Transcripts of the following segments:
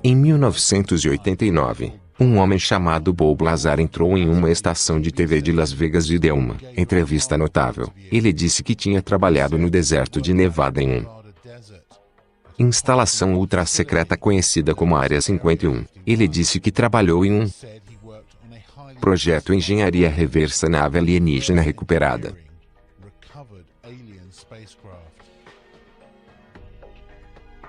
Em 1989, um homem chamado Bob Lazar entrou em uma estação de TV de Las Vegas e deu uma entrevista notável. Ele disse que tinha trabalhado no deserto de Nevada em uma instalação ultra secreta conhecida como Área 51. Ele disse que trabalhou em um projeto Engenharia Reversa Nave Alienígena Recuperada.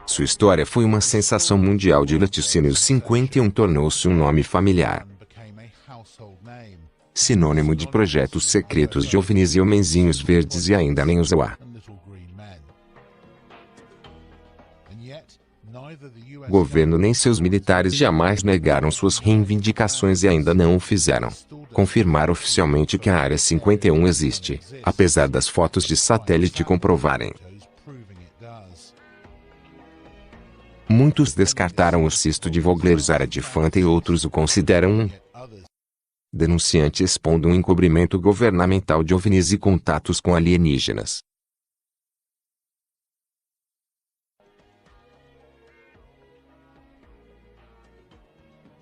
Sua história foi uma sensação mundial de laticínios. 51 tornou-se um nome familiar, sinônimo de projetos secretos de OVNIs e homenzinhos verdes e ainda nem usou a governo nem seus militares jamais negaram suas reivindicações e ainda não o fizeram confirmar oficialmente que a Área 51 existe, apesar das fotos de satélite comprovarem. Muitos descartaram o cisto de Vogler-Zara-de-Fanta e outros o consideram um denunciante expondo um encobrimento governamental de OVNIs e contatos com alienígenas.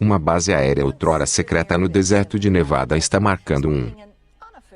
Uma base aérea outrora secreta no deserto de Nevada está marcando um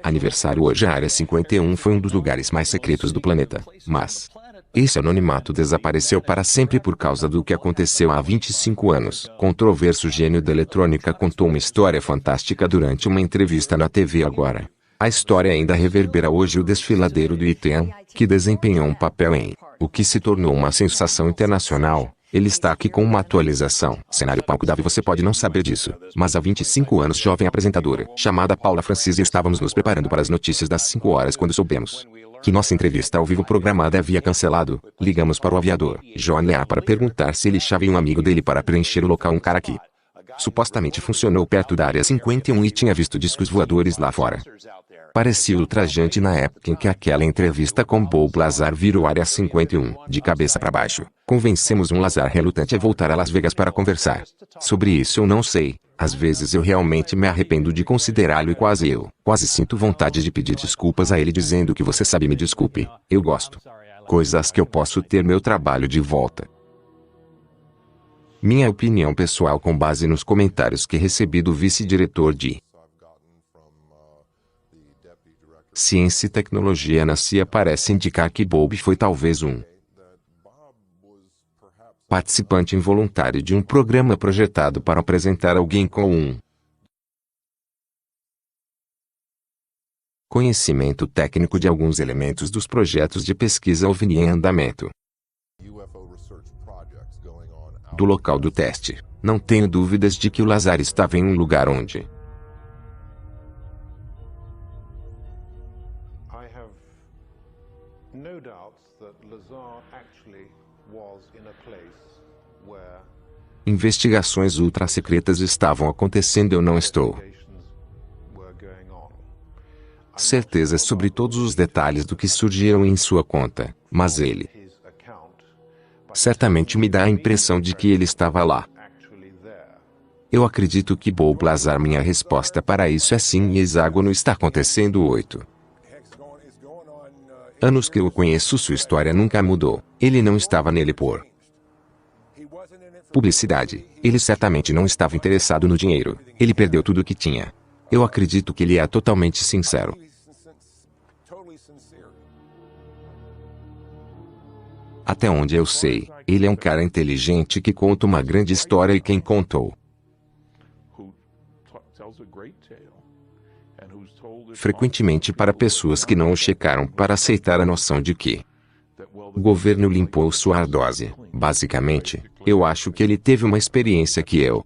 aniversário hoje. A Área 51 foi um dos lugares mais secretos do planeta, mas esse anonimato desapareceu para sempre por causa do que aconteceu há 25 anos. Controverso gênio da eletrônica contou uma história fantástica durante uma entrevista na TV Agora. A história ainda reverbera hoje. O desfiladeiro do ITN, que desempenhou um papel em o que se tornou uma sensação internacional. Ele está aqui com uma atualização. Cenário palco Davi. Você pode não saber disso, mas há 25 anos jovem apresentadora, chamada Paula Francis, e estávamos nos preparando para as notícias das 5 horas quando soubemos que nossa entrevista ao vivo programada havia cancelado. Ligamos para o aviador John Lear para perguntar se ele achava um amigo dele para preencher o local. Um cara que supostamente funcionou perto da Área 51 e tinha visto discos voadores lá fora. Parecia ultrajante na época em que aquela entrevista com Bob Lazar virou Área 51, de cabeça para baixo. Convencemos um Lazar relutante a voltar a Las Vegas para conversar. Sobre isso eu não sei. Às vezes eu realmente me arrependo de considerá-lo e quase sinto vontade de pedir desculpas a ele dizendo que você sabe, me desculpe, eu gosto. Coisas que eu posso ter meu trabalho de volta. Minha opinião pessoal com base nos comentários que recebi do vice-diretor de Ciência e Tecnologia na CIA parece indicar que Bob foi talvez um participante involuntário de um programa projetado para apresentar alguém com um conhecimento técnico de alguns elementos dos projetos de pesquisa OVNI em andamento. Do local do teste, não tenho dúvidas de que o Lazar estava em um lugar onde investigações ultra-secretas estavam acontecendo. Eu não estou certeza sobre todos os detalhes do que surgiram em sua conta, mas ele certamente me dá a impressão de que ele estava lá. Eu acredito que Bob Lazar. Minha resposta para isso é sim, e hexágono está acontecendo 8 anos que eu o conheço. Sua história nunca mudou. Ele não estava nele por publicidade. Ele certamente não estava interessado no dinheiro. Ele perdeu tudo o que tinha. Eu acredito que ele é totalmente sincero. Até onde eu sei, ele é um cara inteligente que conta uma grande história e quem contou frequentemente para pessoas que não o checaram para aceitar a noção de que o governo limpou sua dose. Basicamente, eu acho que ele teve uma experiência que eu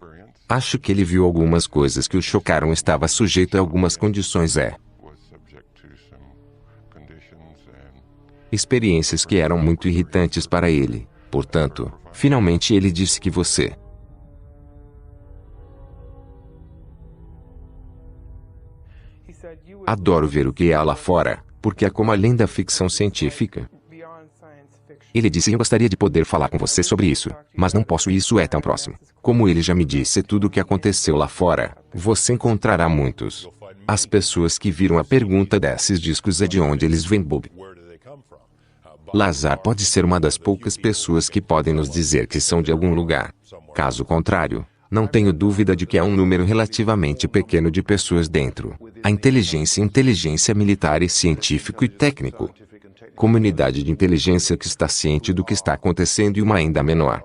acho que ele viu algumas coisas que o chocaram. Estava sujeito a algumas condições, experiências que eram muito irritantes para ele. Portanto, finalmente ele disse que você adoro ver o que há lá fora, porque é como além da ficção científica. Ele disse: eu gostaria de poder falar com você sobre isso, mas não posso, isso é tão próximo. Como ele já me disse tudo o que aconteceu lá fora, você encontrará muitos. As pessoas que viram a pergunta desses discos é de onde eles vêm, Bob. Lazar pode ser uma das poucas pessoas que podem nos dizer que são de algum lugar. Caso contrário, não tenho dúvida de que há um número relativamente pequeno de pessoas dentro. A inteligência militar e científico e técnico. Comunidade de inteligência que está ciente do que está acontecendo e uma ainda menor.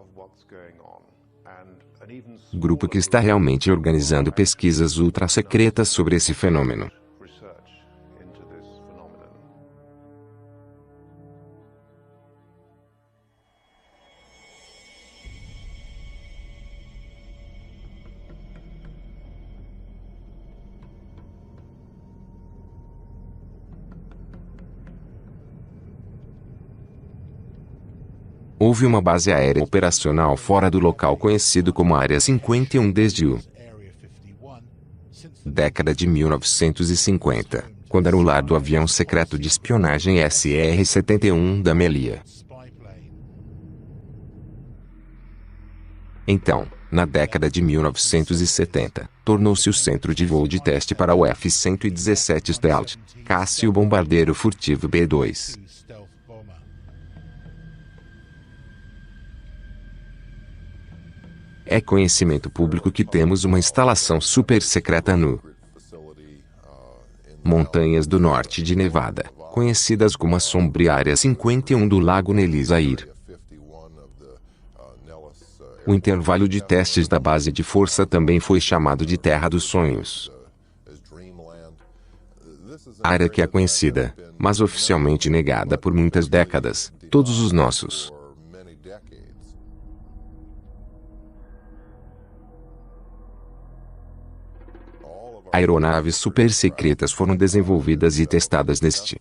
Grupo que está realmente organizando pesquisas ultra secretas sobre esse fenômeno. Houve uma base aérea operacional fora do local conhecido como Área 51 desde a década de 1950, quando era o lar do avião secreto de espionagem SR-71 da Melia. Então, na década de 1970, tornou-se o centro de voo de teste para o F-117 Stealth, caça e o bombardeiro furtivo B-2. É conhecimento público que temos uma instalação super secreta no Montanhas do Norte de Nevada, conhecidas como a sombria Área 51 do Lago Nelisair. O intervalo de testes da base de força também foi chamado de Terra dos Sonhos. Área que é conhecida, mas oficialmente negada por muitas décadas, todos os nossos aeronaves super-secretas foram desenvolvidas e testadas neste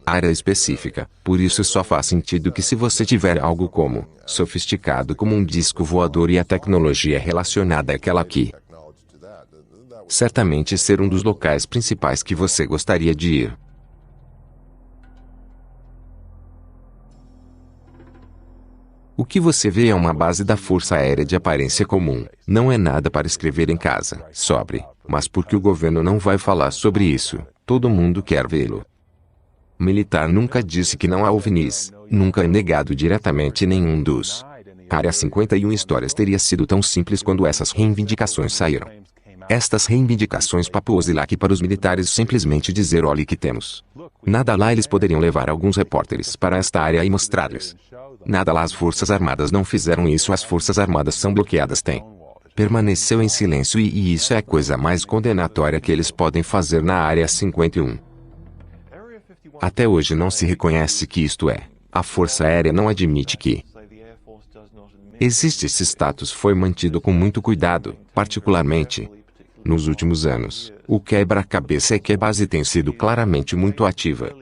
área específica. Por isso só faz sentido que se você tiver algo como sofisticado como um disco voador e a tecnologia relacionada àquela aqui, certamente ser um dos locais principais que você gostaria de ir. O que você vê é uma base da Força Aérea de aparência comum. Não é nada para escrever em casa, sobre, mas porque o governo não vai falar sobre isso, todo mundo quer vê-lo. Militar nunca disse que não há OVNIs, nunca é negado diretamente nenhum dos. Área 51 histórias teria sido tão simples quando essas reivindicações saíram. Estas reivindicações papuose lá que para os militares simplesmente dizer olhe que temos. Nada lá eles poderiam levar alguns repórteres para esta área e mostrar-lhes. Nada lá as Forças Armadas não fizeram isso, as Forças Armadas são bloqueadas tem. Permaneceu em silêncio e isso é a coisa mais condenatória que eles podem fazer na Área 51. Até hoje não se reconhece que isto é. A Força Aérea não admite que existe esse status foi mantido com muito cuidado, particularmente nos últimos anos. O quebra-cabeça é que a base tem sido claramente muito ativa.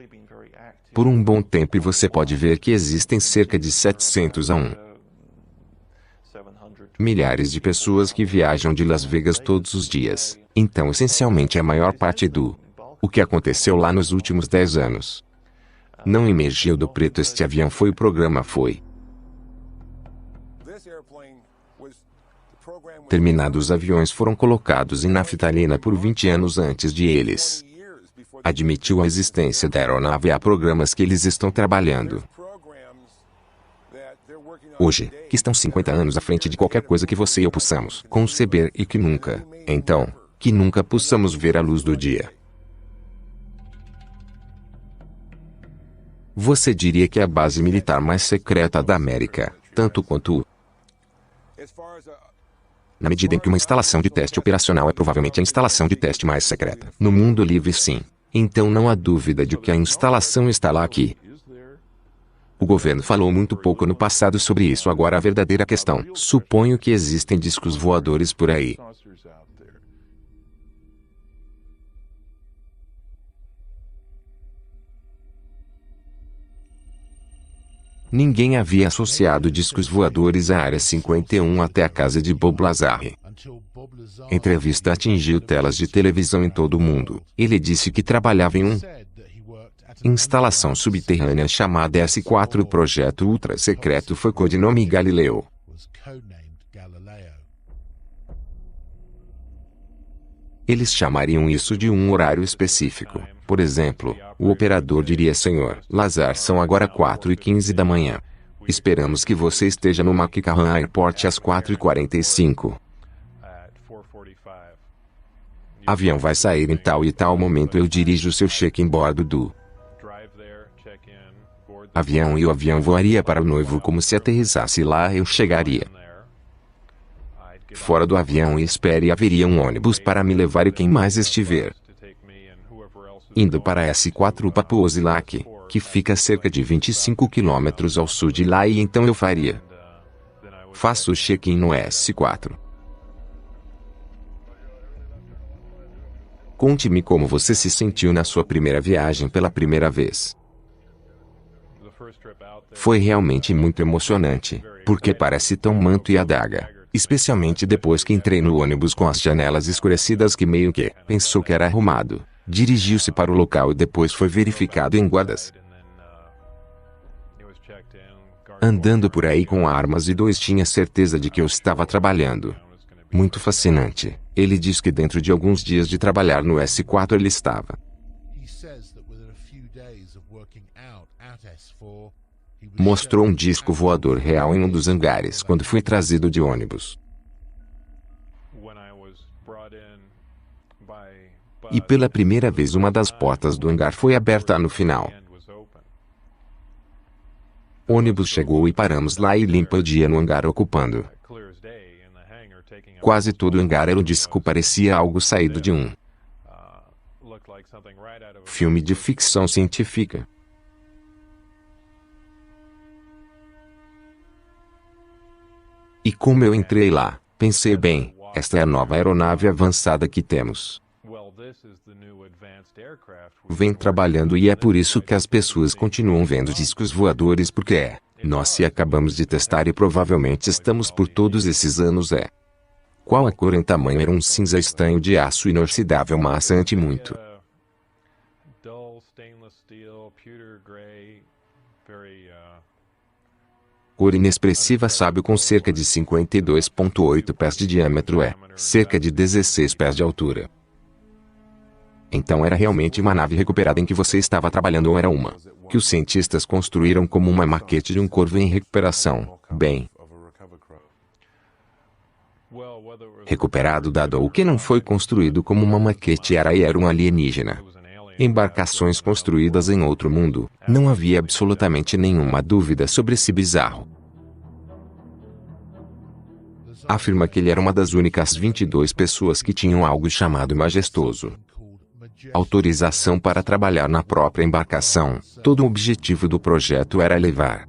Por um bom tempo e você pode ver que existem cerca de 700 a 1 milhares de pessoas que viajam de Las Vegas todos os dias. Então essencialmente a maior parte do o que aconteceu lá nos últimos 10 anos não emergiu do preto. Este avião foi o programa foi terminados. Os aviões foram colocados em naftalina por 20 anos antes de eles admitiu a existência da aeronave. Há programas que eles estão trabalhando hoje, que estão 50 anos à frente de qualquer coisa que você e eu possamos conceber e que nunca, então, que nunca possamos ver a luz do dia. Você diria que é a base militar mais secreta da América, tanto quanto na medida em que uma instalação de teste operacional é provavelmente a instalação de teste mais secreta. No mundo livre, sim. Então não há dúvida de que a instalação está lá aqui. O governo falou muito pouco no passado sobre isso. Agora a verdadeira questão. Suponho que existem discos voadores por aí. Ninguém havia associado discos voadores à Área 51 até a casa de Bob Lazar. A entrevista atingiu telas de televisão em todo o mundo. Ele disse que trabalhava em uma instalação subterrânea chamada S4. O projeto ultra secreto foi codinome Galileu. Eles chamariam isso de um horário específico. Por exemplo, o operador diria: Senhor Lazar, são agora 4h15 da manhã. Esperamos que você esteja no McCarran Airport às 4h45. Avião vai sair em tal e tal momento. Eu dirijo seu check-in bordo do avião e o avião voaria para o noivo como se aterrissasse lá. Eu chegaria fora do avião e espere, haveria um ônibus para me levar e quem mais estiver indo para S4 Papuosilak, que fica a cerca de 25 quilômetros ao sul de lá, e então eu faria. Faço o check-in no S4. Conte-me como você se sentiu na sua primeira viagem pela primeira vez. Foi realmente muito emocionante, porque parece tão manto e adaga. Especialmente depois que entrei no ônibus com as janelas escurecidas, que meio que pensou que era arrumado. Dirigiu-se para o local e depois foi verificado em guardas andando por aí com armas, e tinha certeza de que eu estava trabalhando. Muito fascinante. Ele diz que dentro de alguns dias de trabalhar no S4 ele estava. Mostrou um disco voador real em um dos hangares quando fui trazido de ônibus. E pela primeira vez uma das portas do hangar foi aberta no final. O ônibus chegou e paramos lá e limpa o dia no hangar, ocupando quase todo o hangar. O disco parecia algo saído de um filme de ficção científica. E como eu entrei lá, pensei: bem, esta é a nova aeronave avançada que temos. Vem trabalhando, e é por isso que as pessoas continuam vendo discos voadores, porque nós se acabamos de testar e provavelmente estamos por todos esses anos. Qual a cor em tamanho? Era um cinza estanho de aço inoxidável maçante, muito cor inexpressiva, sábio, com cerca de 52,8 pés de diâmetro, cerca de 16 pés de altura. Então era realmente uma nave recuperada em que você estava trabalhando, ou era uma que os cientistas construíram como uma maquete de um corvo em recuperação? Bem, recuperado, dado o que não foi construído como uma maquete, era um alienígena. Embarcações construídas em outro mundo. Não havia absolutamente nenhuma dúvida sobre esse bizarro. Afirma que ele era uma das únicas 22 pessoas que tinham algo chamado majestoso autorização para trabalhar na própria embarcação. Todo o objetivo do projeto era levar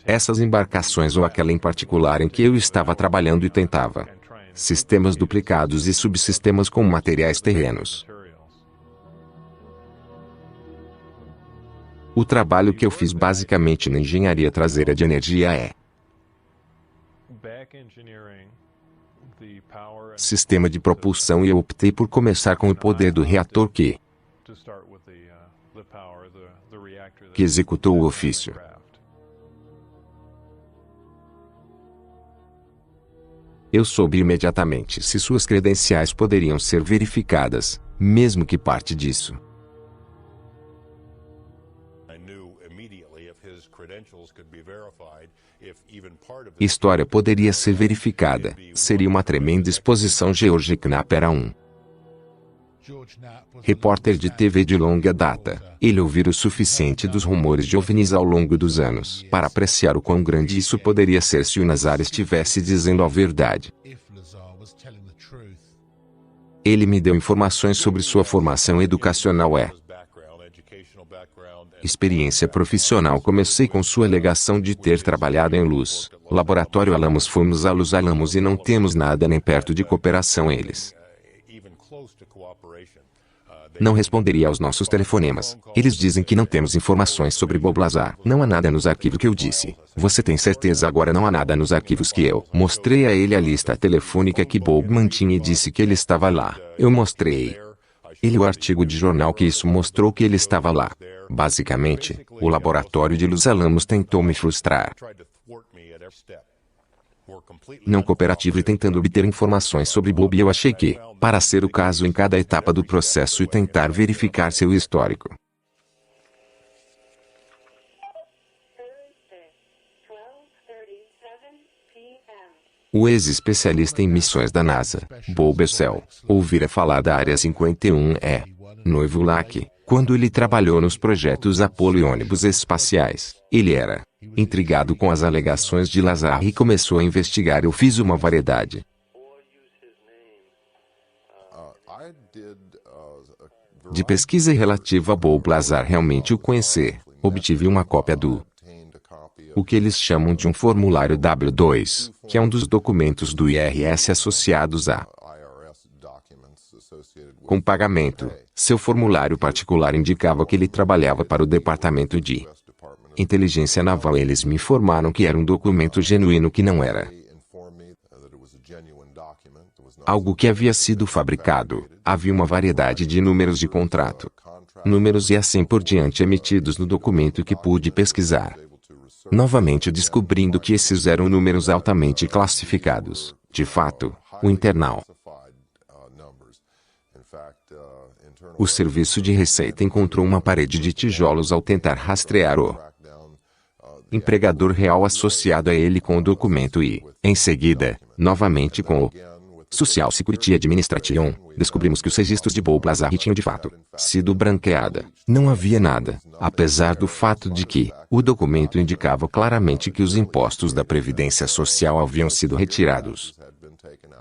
essas embarcações, ou aquela em particular em que eu estava trabalhando, e tentava sistemas duplicados e subsistemas com materiais terrenos. O trabalho que eu fiz basicamente na engenharia traseira de energia sistema de propulsão, e eu optei por começar com o poder do reator que executou o ofício. Eu soube imediatamente se suas credenciais poderiam ser verificadas, mesmo que parte disso história poderia ser verificada. Seria uma tremenda exposição. George Knapp era um repórter de TV de longa data. Ele ouvira o suficiente dos rumores de OVNIs ao longo dos anos para apreciar o quão grande isso poderia ser se o Lazar estivesse dizendo a verdade. Ele me deu informações sobre sua formação educacional experiência profissional. Comecei com sua alegação de ter trabalhado em Luz Laboratório Alamos. Fomos a Luz Alamos e não temos nada nem perto de cooperação. Eles não responderia aos nossos telefonemas. Eles dizem que não temos informações sobre Bob Lazar. Não há nada nos arquivos que eu disse. Você tem certeza? Agora não há nada nos arquivos que eu mostrei a ele a lista telefônica que Bob mantinha e disse que ele estava lá. Eu mostrei ele o artigo de jornal que isso mostrou que ele estava lá. Basicamente, o laboratório de Luz Alamos tentou me frustrar. não cooperativo e tentando obter informações sobre Bob. Eu achei que, para ser o caso em cada etapa do processo e tentar verificar seu histórico. O ex-especialista em missões da NASA, Bob Bessel, ouvira falar da Área 51 e, noivo Lack, quando ele trabalhou nos projetos Apollo e ônibus espaciais. Ele era intrigado com as alegações de Lazar e começou a investigar. Eu fiz uma variedade de pesquisa relativa a Bob Lazar. Realmente o conhecer. Obtive uma cópia do o que eles chamam de um formulário W2, que é um dos documentos do IRS associados a com pagamento. Seu formulário particular indicava que ele trabalhava para o Departamento de Inteligência Naval. Eles me informaram que era um documento genuíno, que não era algo que havia sido fabricado. Havia uma variedade de números de contrato, números e assim por diante emitidos no documento que pude pesquisar. Novamente descobrindo que esses eram números altamente classificados. De fato, o internal, o Serviço de Receita encontrou uma parede de tijolos ao tentar rastrear o empregador real associado a ele com o documento e, em seguida, novamente com o Social Security Administration, descobrimos que os registros de Bob Lazar tinham de fato sido branqueada. Não havia nada, apesar do fato de que o documento indicava claramente que os impostos da Previdência Social haviam sido retirados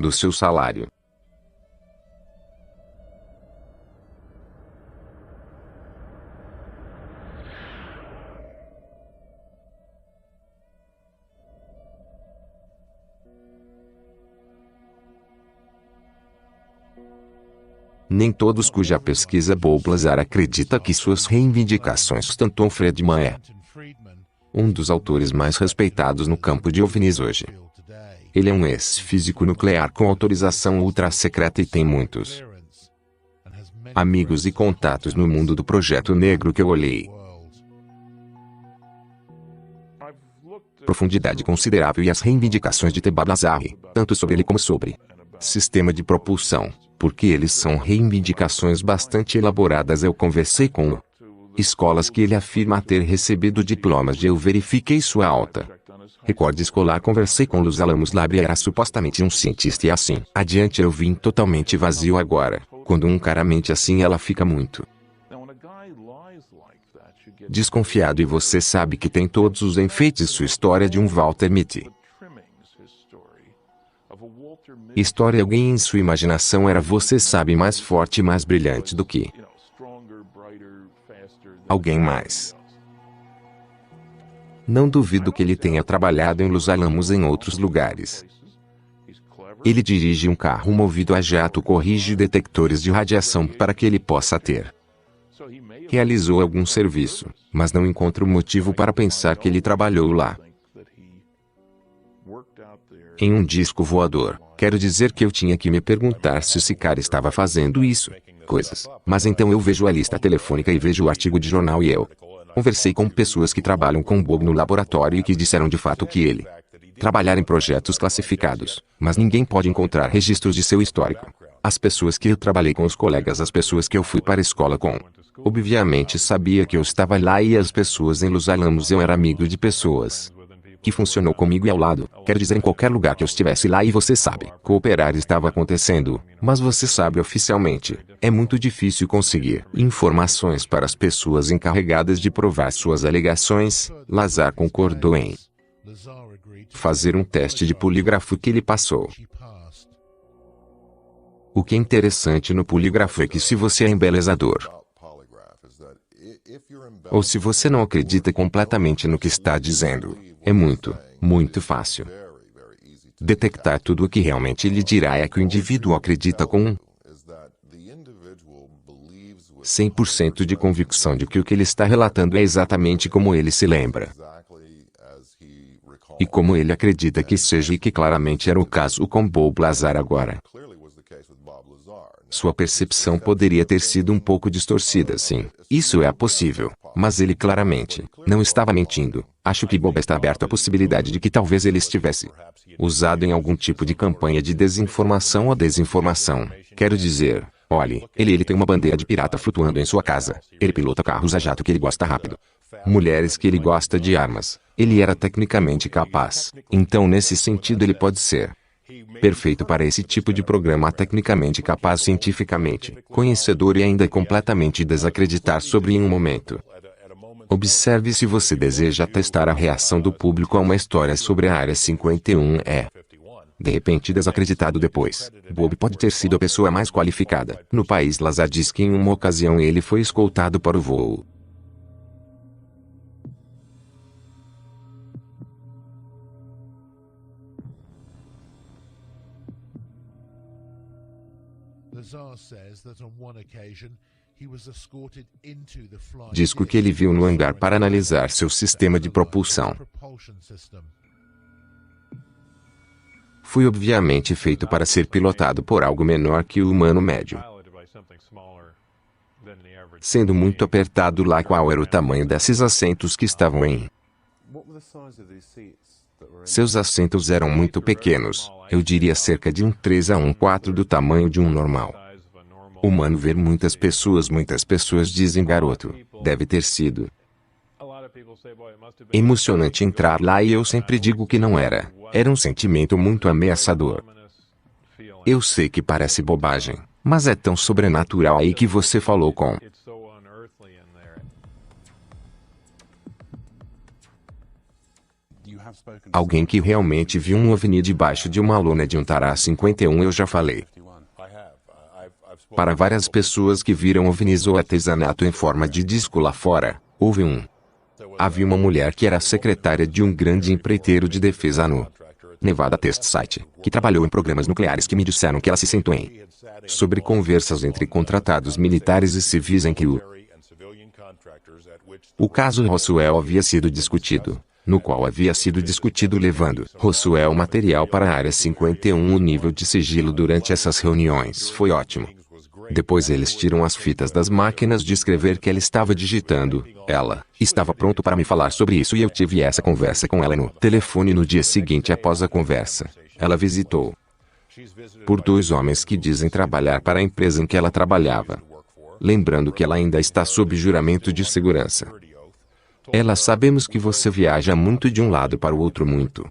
do seu salário. Nem todos cuja pesquisa Bob Lazar acredita que suas reivindicações sustentam. Friedman é um dos autores mais respeitados no campo de OVNIs hoje. Ele é um ex-físico nuclear com autorização ultra-secreta e tem muitos amigos e contatos no mundo do Projeto Negro que eu olhei. Profundidade considerável e as reivindicações de Bob Lazar, tanto sobre ele como sobre sistema de propulsão, porque eles são reivindicações bastante elaboradas. Eu conversei com escolas que ele afirma ter recebido diplomas de. Eu verifiquei sua alta recorde escolar. Conversei com Los Alamos Lab, era supostamente um cientista e assim adiante. Eu vim totalmente vazio agora. Quando um cara mente assim, ela fica muito desconfiado e você sabe que tem todos os enfeites. Sua história de um Walter Mitty. História alguém em sua imaginação era, você sabe, mais forte e mais brilhante do que alguém mais. Não duvido que ele tenha trabalhado em Los Alamos e em outros lugares. Ele dirige um carro movido a jato, corrige detectores de radiação para que ele possa ter. Realizou algum serviço, mas não encontro motivo para pensar que ele trabalhou lá em um disco voador. Quero dizer que eu tinha que me perguntar se esse cara estava fazendo isso, coisas. Mas então eu vejo a lista telefônica e vejo o artigo de jornal e eu conversei com pessoas que trabalham com Bob no laboratório e que disseram de fato que ele trabalhar em projetos classificados, mas ninguém pode encontrar registros de seu histórico. As pessoas que eu trabalhei com, os colegas, as pessoas que eu fui para a escola com, obviamente sabia que eu estava lá, e as pessoas em Los Alamos, eu era amigo de pessoas que funcionou comigo e ao lado. Quero dizer, em qualquer lugar que eu estivesse lá, e você sabe, cooperar estava acontecendo, mas você sabe, oficialmente, é muito difícil conseguir informações para as pessoas encarregadas de provar suas alegações. Lazar concordou em fazer um teste de polígrafo que ele passou. O que é interessante no polígrafo é que se você é embelezador, ou se você não acredita completamente no que está dizendo, é muito, muito fácil detectar tudo o que realmente ele dirá. É que o indivíduo acredita com 100% de convicção de que o que ele está relatando é exatamente como ele se lembra. E como ele acredita que seja, e que claramente era o caso com Bob Lazar agora. Sua percepção poderia ter sido um pouco distorcida, sim. Isso é possível, mas ele claramente não estava mentindo. Acho que Bob está aberto à possibilidade de que talvez ele estivesse usado em algum tipo de campanha de desinformação ou desinformação. Quero dizer, olhe, ele tem uma bandeira de pirata flutuando em sua casa. Ele pilota carros a jato que ele gosta rápido. Mulheres que ele gosta de armas. Ele era tecnicamente capaz. Então nesse sentido ele pode ser perfeito para esse tipo de programa tecnicamente capaz cientificamente, conhecedor e ainda completamente desacreditar sobre em um momento. Observe se você deseja testar a reação do público a uma história sobre a Área 51 de repente desacreditado depois. Bob pode ter sido a pessoa mais qualificada. No país Lazar diz que em uma ocasião ele foi escoltado para o voo. Disco que ele viu no hangar para analisar seu sistema de propulsão. Foi obviamente feito para ser pilotado por algo menor que o humano médio. Sendo muito apertado lá, qual era o tamanho desses assentos que estavam em? Seus assentos eram muito pequenos, eu diria cerca de um 3:1/4 do tamanho de um normal. Humano ver muitas pessoas dizem garoto, deve ter sido emocionante entrar lá e eu sempre digo que não era. Era um sentimento muito ameaçador. Eu sei que parece bobagem, mas é tão sobrenatural aí que você falou com alguém que realmente viu um OVNI debaixo de uma lona de um Tará 51. Eu já falei para várias pessoas que viram OVNIs ou artesanato em forma de disco lá fora. Houve havia uma mulher que era secretária de um grande empreiteiro de defesa no Nevada Test Site, que trabalhou em programas nucleares, que me disseram que ela se sentou sobre conversas entre contratados militares e civis em que o caso Roswell havia sido discutido, no qual havia sido discutido levando Roswell material para a Área 51. O nível de sigilo durante essas reuniões foi ótimo. Depois eles tiram as fitas das máquinas de escrever que ela estava digitando. Ela estava pronto para me falar sobre isso e eu tive essa conversa com ela no telefone no dia seguinte após a conversa. Ela visitou por 2 homens que dizem trabalhar para a empresa em que ela trabalhava. Lembrando que ela ainda está sob juramento de segurança. Ela sabemos que você viaja muito de um lado para o outro muito.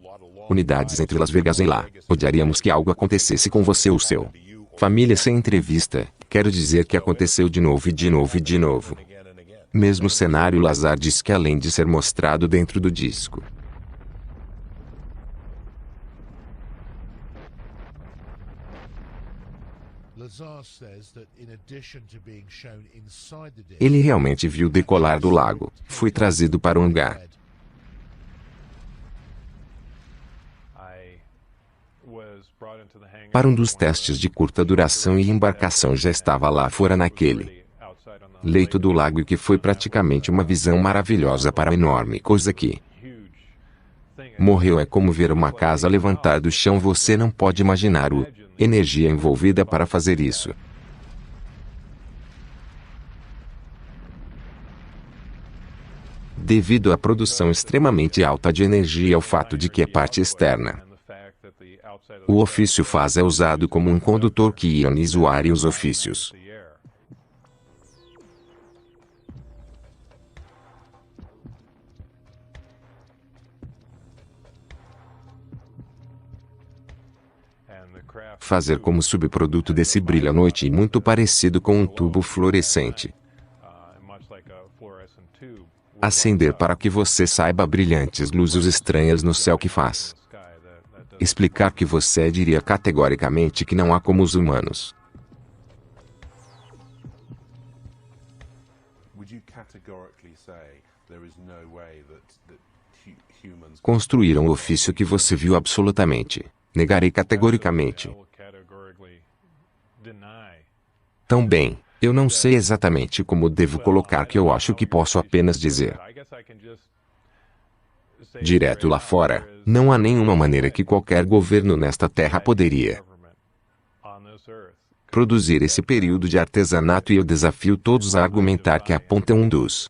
Unidades entre Las Vegas e lá. Odiaríamos que algo acontecesse com você ou seu família sem entrevista. Quero dizer que aconteceu de novo e de novo e de novo. Mesmo cenário. Lazar diz que além de ser mostrado dentro do disco, ele realmente viu decolar do lago. Foi trazido para um hangar. Para um dos testes de curta duração e embarcação já estava lá fora naquele leito do lago, e que foi praticamente uma visão maravilhosa para a enorme coisa que morreu. É como ver uma casa levantar do chão. Você não pode imaginar a energia envolvida para fazer isso. Devido à produção extremamente alta de energia e ao fato de que a parte externa o ofício faz é usado como um condutor que ioniza o ar e os ofícios fazer como subproduto desse brilho à noite, e muito parecido com um tubo fluorescente. Acender para que você saiba brilhantes luzes estranhas no céu que faz explicar que você diria categoricamente que não há como os humanos construíram o ofício que você viu. Absolutamente. Negarei categoricamente. Tão bem, eu não sei exatamente como devo colocar, que eu acho que posso apenas dizer direto lá fora, não há nenhuma maneira que qualquer governo nesta terra poderia produzir esse período de artesanato, e eu desafio todos a argumentar que apontam um dos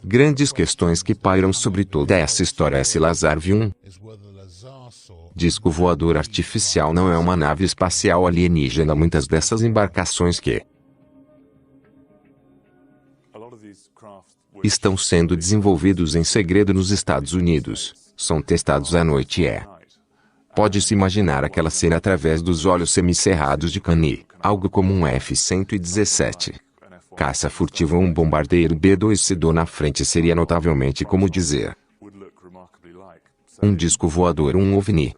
Grandes questões que pairam sobre toda essa história é se Lazar viu um disco voador artificial não é uma nave espacial alienígena. Muitas dessas embarcações que estão sendo desenvolvidos em segredo nos Estados Unidos são testados à noite e pode-se imaginar aquela cena através dos olhos semicerrados de Kani, algo como um F-117. Caça furtiva ou um bombardeiro B-2C na frente seria notavelmente como dizer um disco voador ou um OVNI.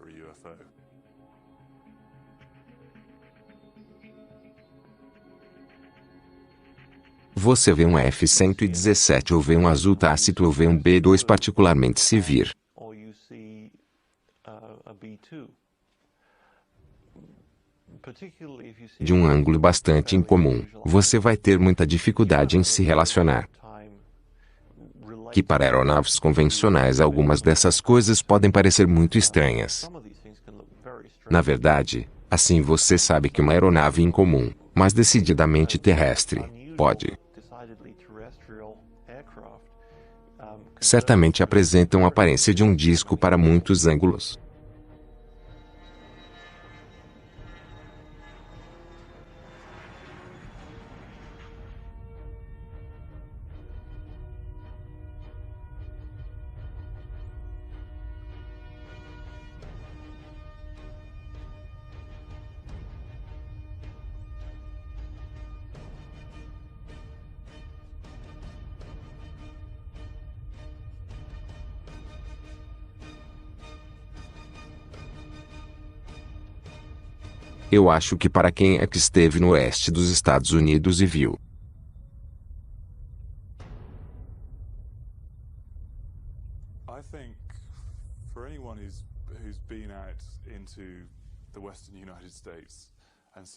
Você vê um F-117 ou vê um azul tácito ou vê um B-2 particularmente se vir de um ângulo bastante incomum, você vai ter muita dificuldade em se relacionar. Que para aeronaves convencionais algumas dessas coisas podem parecer muito estranhas. Na verdade, assim você sabe que uma aeronave incomum, mas decididamente terrestre, pode certamente apresentam a aparência de um disco para muitos ângulos. Eu acho que para quem é que esteve no oeste dos Estados Unidos e viu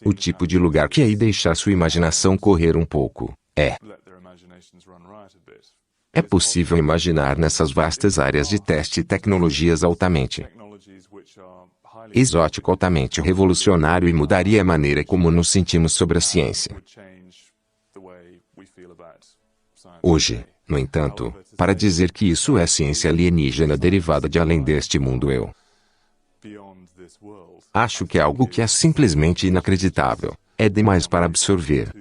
o tipo de lugar que aí deixar sua imaginação correr um pouco, é possível imaginar nessas vastas áreas de teste tecnologias altamente exótico, altamente revolucionário e mudaria a maneira como nos sentimos sobre a ciência. Hoje, no entanto, para dizer que isso é ciência alienígena derivada de além deste mundo, eu acho que é algo que é simplesmente inacreditável. É demais para absorver.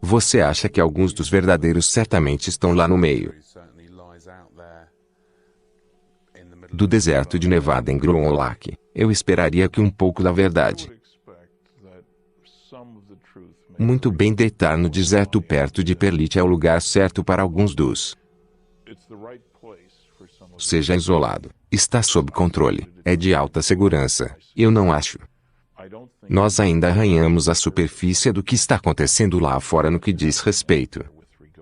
Você acha que alguns dos verdadeiros certamente estão lá no meio do deserto de Nevada em Groom Lake? Eu esperaria que um pouco da verdade muito bem deitar no deserto perto de Perlit é o lugar certo para alguns dos. Seja isolado, está sob controle, é de alta segurança, eu não acho. Nós ainda arranhamos a superfície do que está acontecendo lá fora no que diz respeito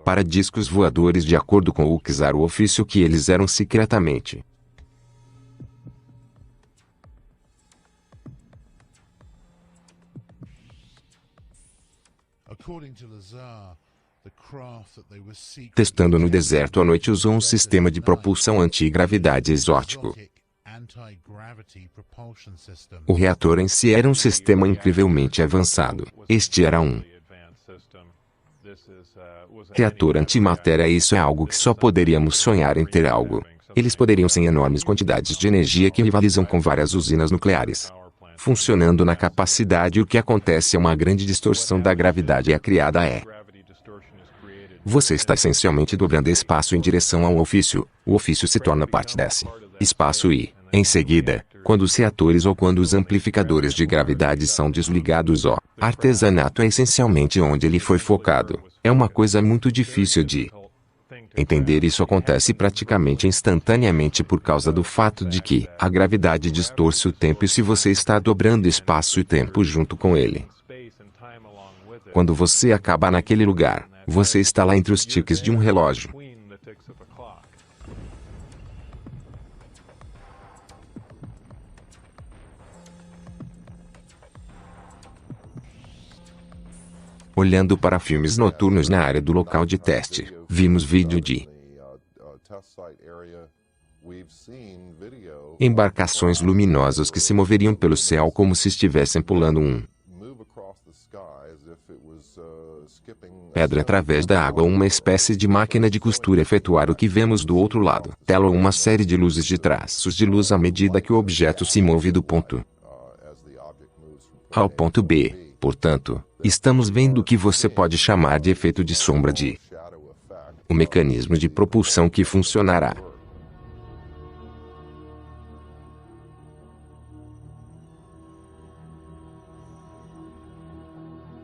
para discos voadores de acordo com o Kizar, o ofício que eles eram secretamente. Testando no deserto à noite usou um sistema de propulsão anti-gravidade exótico. O reator em si era um sistema incrivelmente avançado. Este era um reator antimatéria. Isso é algo que só poderíamos sonhar em ter algo. Eles poderiam ser enormes quantidades de energia que rivalizam com várias usinas nucleares. Funcionando na capacidade, o que acontece é uma grande distorção da gravidade criada Você está essencialmente dobrando espaço em direção ao ofício. O ofício se torna parte desse espaço e, em seguida, quando os reatores ou quando os amplificadores de gravidade são desligados, o artesanato é essencialmente onde ele foi focado. É uma coisa muito difícil de entender. Isso acontece praticamente instantaneamente por causa do fato de que a gravidade distorce o tempo e se você está dobrando espaço e tempo junto com ele. Quando você acaba naquele lugar, você está lá entre os tiques de um relógio. Olhando para filmes noturnos na área do local de teste, vimos vídeo de Embarcações luminosas que se moveriam pelo céu como se estivessem pulando pedra através da água, uma espécie de máquina de costura efetuar o que vemos do outro lado. Tela uma série de luzes de traços de luz à medida que o objeto se move do ponto A ao ponto B. Portanto, estamos vendo o que você pode chamar de efeito de sombra de o mecanismo de propulsão que funcionará.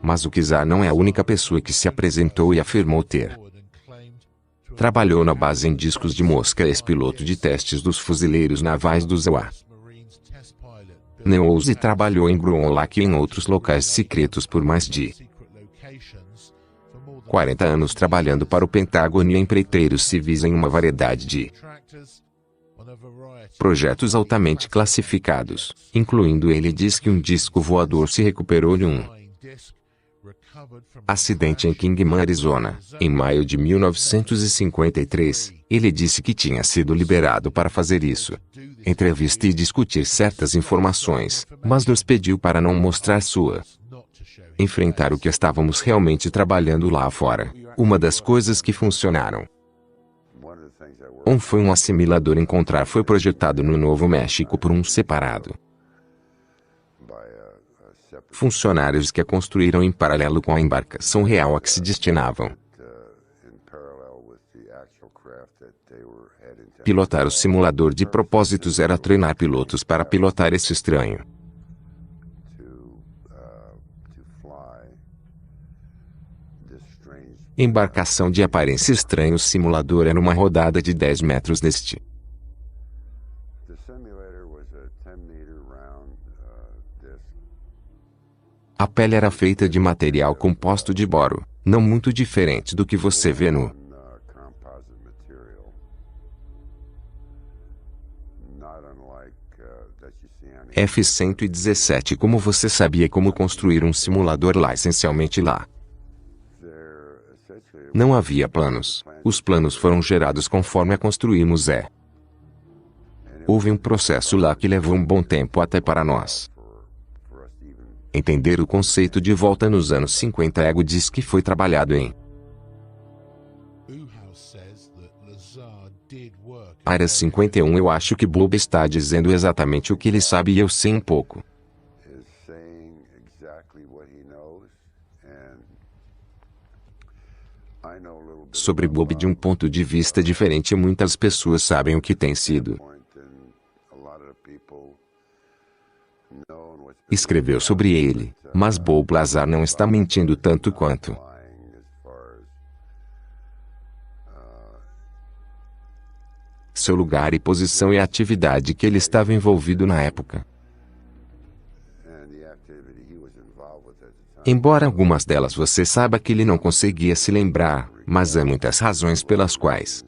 Mas o Kizar não é a única pessoa que se apresentou e afirmou ter. Trabalhou na base em discos de mosca, ex-piloto de testes dos fuzileiros navais do ZEUA. Neouze trabalhou em Groenlândia e em outros locais secretos por mais de 40 anos, trabalhando para o Pentágono e empreiteiros civis em uma variedade de projetos altamente classificados, incluindo. Ele diz que um disco voador se recuperou de um acidente em Kingman, Arizona, em maio de 1953. Ele disse que tinha sido liberado para fazer isso, entrevista e discutir certas informações, mas nos pediu para não mostrar sua enfrentar o que estávamos realmente trabalhando lá fora. Uma das coisas que funcionaram foi um assimilador encontrar foi projetado no Novo México por um separado funcionários que a construíram em paralelo com a embarcação real a que se destinavam. Pilotar o simulador de propósitos era treinar pilotos para pilotar esse estranho embarcação de aparência estranha. O simulador era uma rodada de 10 metros neste. A pele era feita de material composto de boro, não muito diferente do que você vê no F-117. Como você sabia como construir um simulador lá? Essencialmente lá não havia planos. Os planos foram gerados conforme a construímos. Houve um processo lá que levou um bom tempo até para nós entender o conceito de volta. Nos anos 50, Ego diz que foi trabalhado em Área 51. Eu acho que Bob está dizendo exatamente o que ele sabe e eu sei um pouco sobre Bob de um ponto de vista diferente. Muitas pessoas sabem o que tem sido escreveu sobre ele, mas Bob Lazar não está mentindo tanto quanto seu lugar e posição e a atividade que ele estava envolvido na época. Embora algumas delas você saiba que ele não conseguia se lembrar, mas há muitas razões pelas quais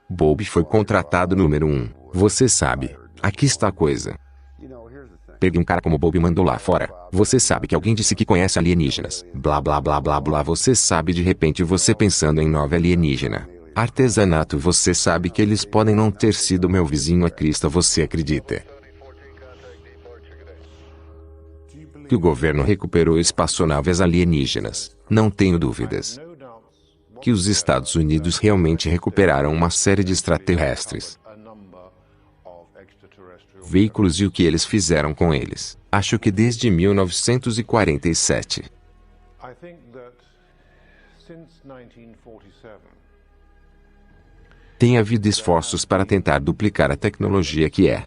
Bob foi contratado. Número 1. Você sabe, aqui está a coisa. Pegue um cara como Bob e mandou lá fora. Você sabe que alguém disse que conhece alienígenas. Blá blá blá blá blá. Você sabe, de repente você pensando em nova alienígena. Artesanato. Você sabe que eles podem não ter sido meu vizinho a Crista. Você acredita que o governo recuperou espaçonaves alienígenas? Não tenho dúvidas que os Estados Unidos realmente recuperaram uma série de extraterrestres veículos e o que eles fizeram com eles. Acho que desde 1947 tem havido esforços para tentar duplicar a tecnologia que é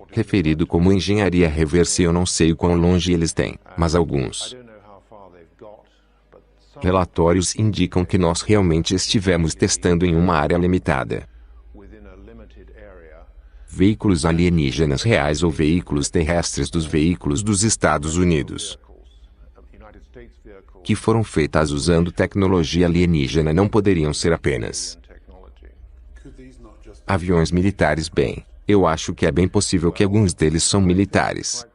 referido como engenharia reversa. Eu não sei o quão longe eles têm, mas alguns relatórios indicam que nós realmente estivemos testando em uma área limitada veículos alienígenas reais ou veículos terrestres dos veículos dos Estados Unidos que foram feitas usando tecnologia alienígena. Não poderiam ser apenas aviões militares. Bem, eu acho que é bem possível que alguns deles são militares.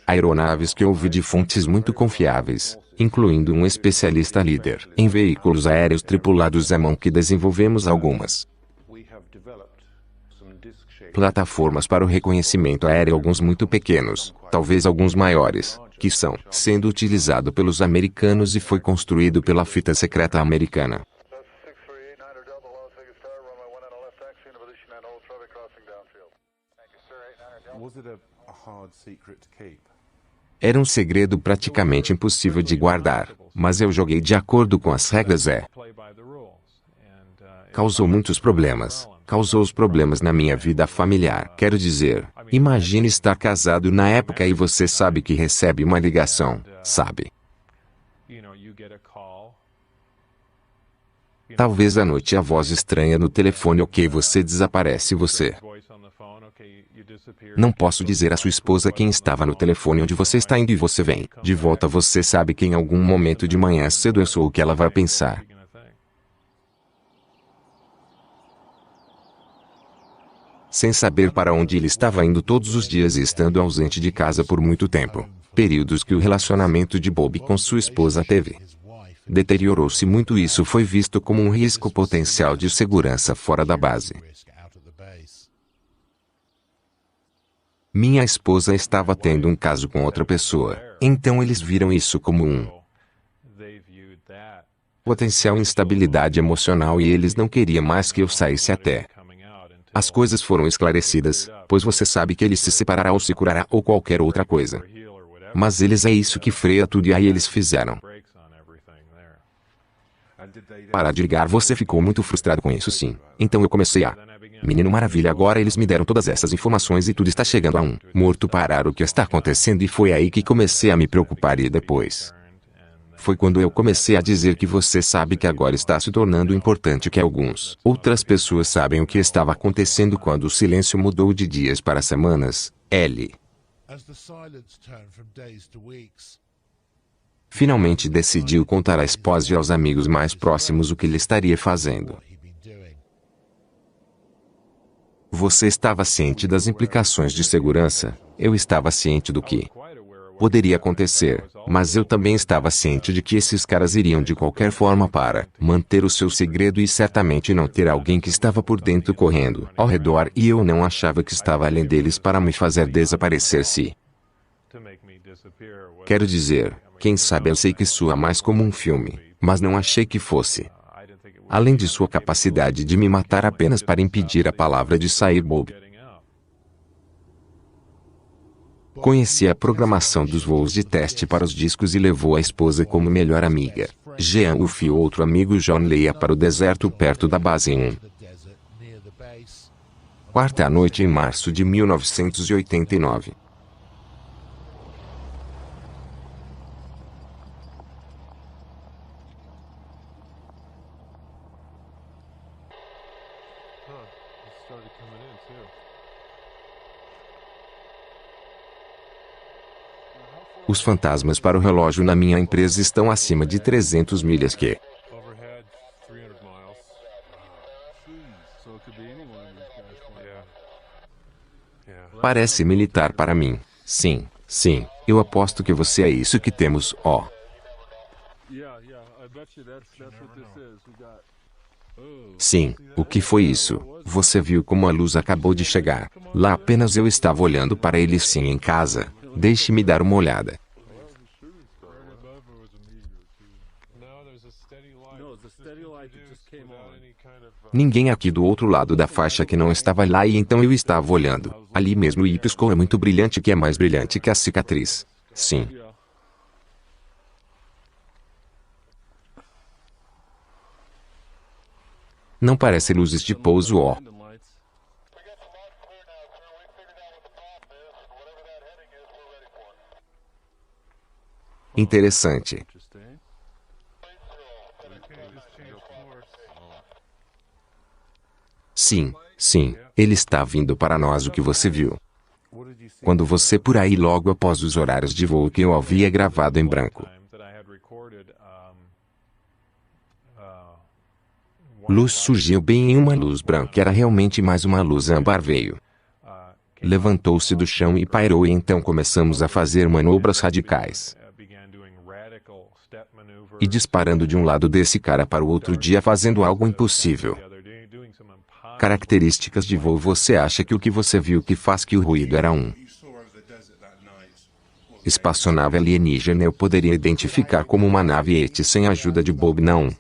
Aeronaves que ouvi de fontes muito confiáveis, incluindo um especialista líder em veículos aéreos tripulados à mão que desenvolvemos algumas plataformas para o reconhecimento aéreo, alguns muito pequenos, talvez alguns maiores, que são sendo utilizado pelos americanos e foi construído pela fita secreta americana. Era um segredo praticamente impossível de guardar, mas eu joguei de acordo com as regras. Causou muitos problemas. Causou os problemas na minha vida familiar. Quero dizer, imagine estar casado na época e você sabe que recebe uma ligação, sabe? Talvez à noite a voz estranha no telefone, ok, você desaparece, você. Não posso dizer à sua esposa quem estava no telefone onde você está indo e você vem. De volta, você sabe que em algum momento de manhã cedo eu sou o que ela vai pensar. Sem saber para onde ele estava indo todos os dias e estando ausente de casa por muito tempo. Períodos que o relacionamento de Bob com sua esposa teve. Deteriorou-se muito e isso foi visto como um risco potencial de segurança fora da base. Minha esposa estava tendo um caso com outra pessoa, então eles viram isso como um potencial instabilidade emocional e eles não queriam mais que eu saísse até. As coisas foram esclarecidas, pois você sabe que ele se separará ou se curará ou qualquer outra coisa. Mas eles é isso que freia tudo e aí eles fizeram. Parar de ligar, você ficou muito frustrado com isso, sim. Então eu comecei a... Menino maravilha, agora eles me deram todas essas informações e tudo está chegando a um morto parar o que está acontecendo e foi aí que comecei a me preocupar e depois... Foi quando eu comecei a dizer que você sabe que agora está se tornando importante que alguns outras pessoas sabem o que estava acontecendo quando o silêncio mudou de dias para semanas. Ele finalmente decidiu contar à esposa e aos amigos mais próximos o que ele estaria fazendo. Você estava ciente das implicações de segurança? Eu estava ciente do que poderia acontecer, mas eu também estava ciente de que esses caras iriam de qualquer forma para manter o seu segredo e certamente não ter alguém que estava por dentro correndo ao redor e eu não achava que estava além deles para me fazer desaparecer-se. Quero dizer, quem sabe eu sei que soa mais como um filme, mas não achei que fosse. Além de sua capacidade de me matar apenas para impedir a palavra de sair, Bob conhecia a programação dos voos de teste para os discos e levou a esposa como melhor amiga. Jean Wolfe e outro amigo John Leia para o deserto perto da base 1. Quarta noite em março de 1989. Os fantasmas para o relógio na minha empresa estão acima de 300 milhas que parece militar para mim. Sim, sim, eu aposto que você é isso que temos, ó. Sim, o que foi isso? Você viu como a luz acabou de chegar. Lá apenas eu estava olhando para ele sim em casa. Deixe-me dar uma olhada. Ninguém aqui do outro lado da faixa que não estava lá e então eu estava olhando. Ali mesmo e piscou, é muito brilhante, que é mais brilhante que a cicatriz. Sim. Não parece luzes de pouso, ó. Interessante. Sim, sim, ele está vindo para nós. O que você viu? Quando você por aí logo após os horários de voo que eu havia gravado em branco. Luz surgiu bem em uma luz branca, era realmente mais uma luz âmbar veio. Levantou-se do chão e pairou e então começamos a fazer manobras radicais. E disparando de um lado desse cara para o outro dia fazendo algo impossível. Características de voo. Você acha que o que você viu que faz que o ruído era um espaçonave alienígena? Eu poderia identificar como uma nave ET sem a ajuda de Bob, não.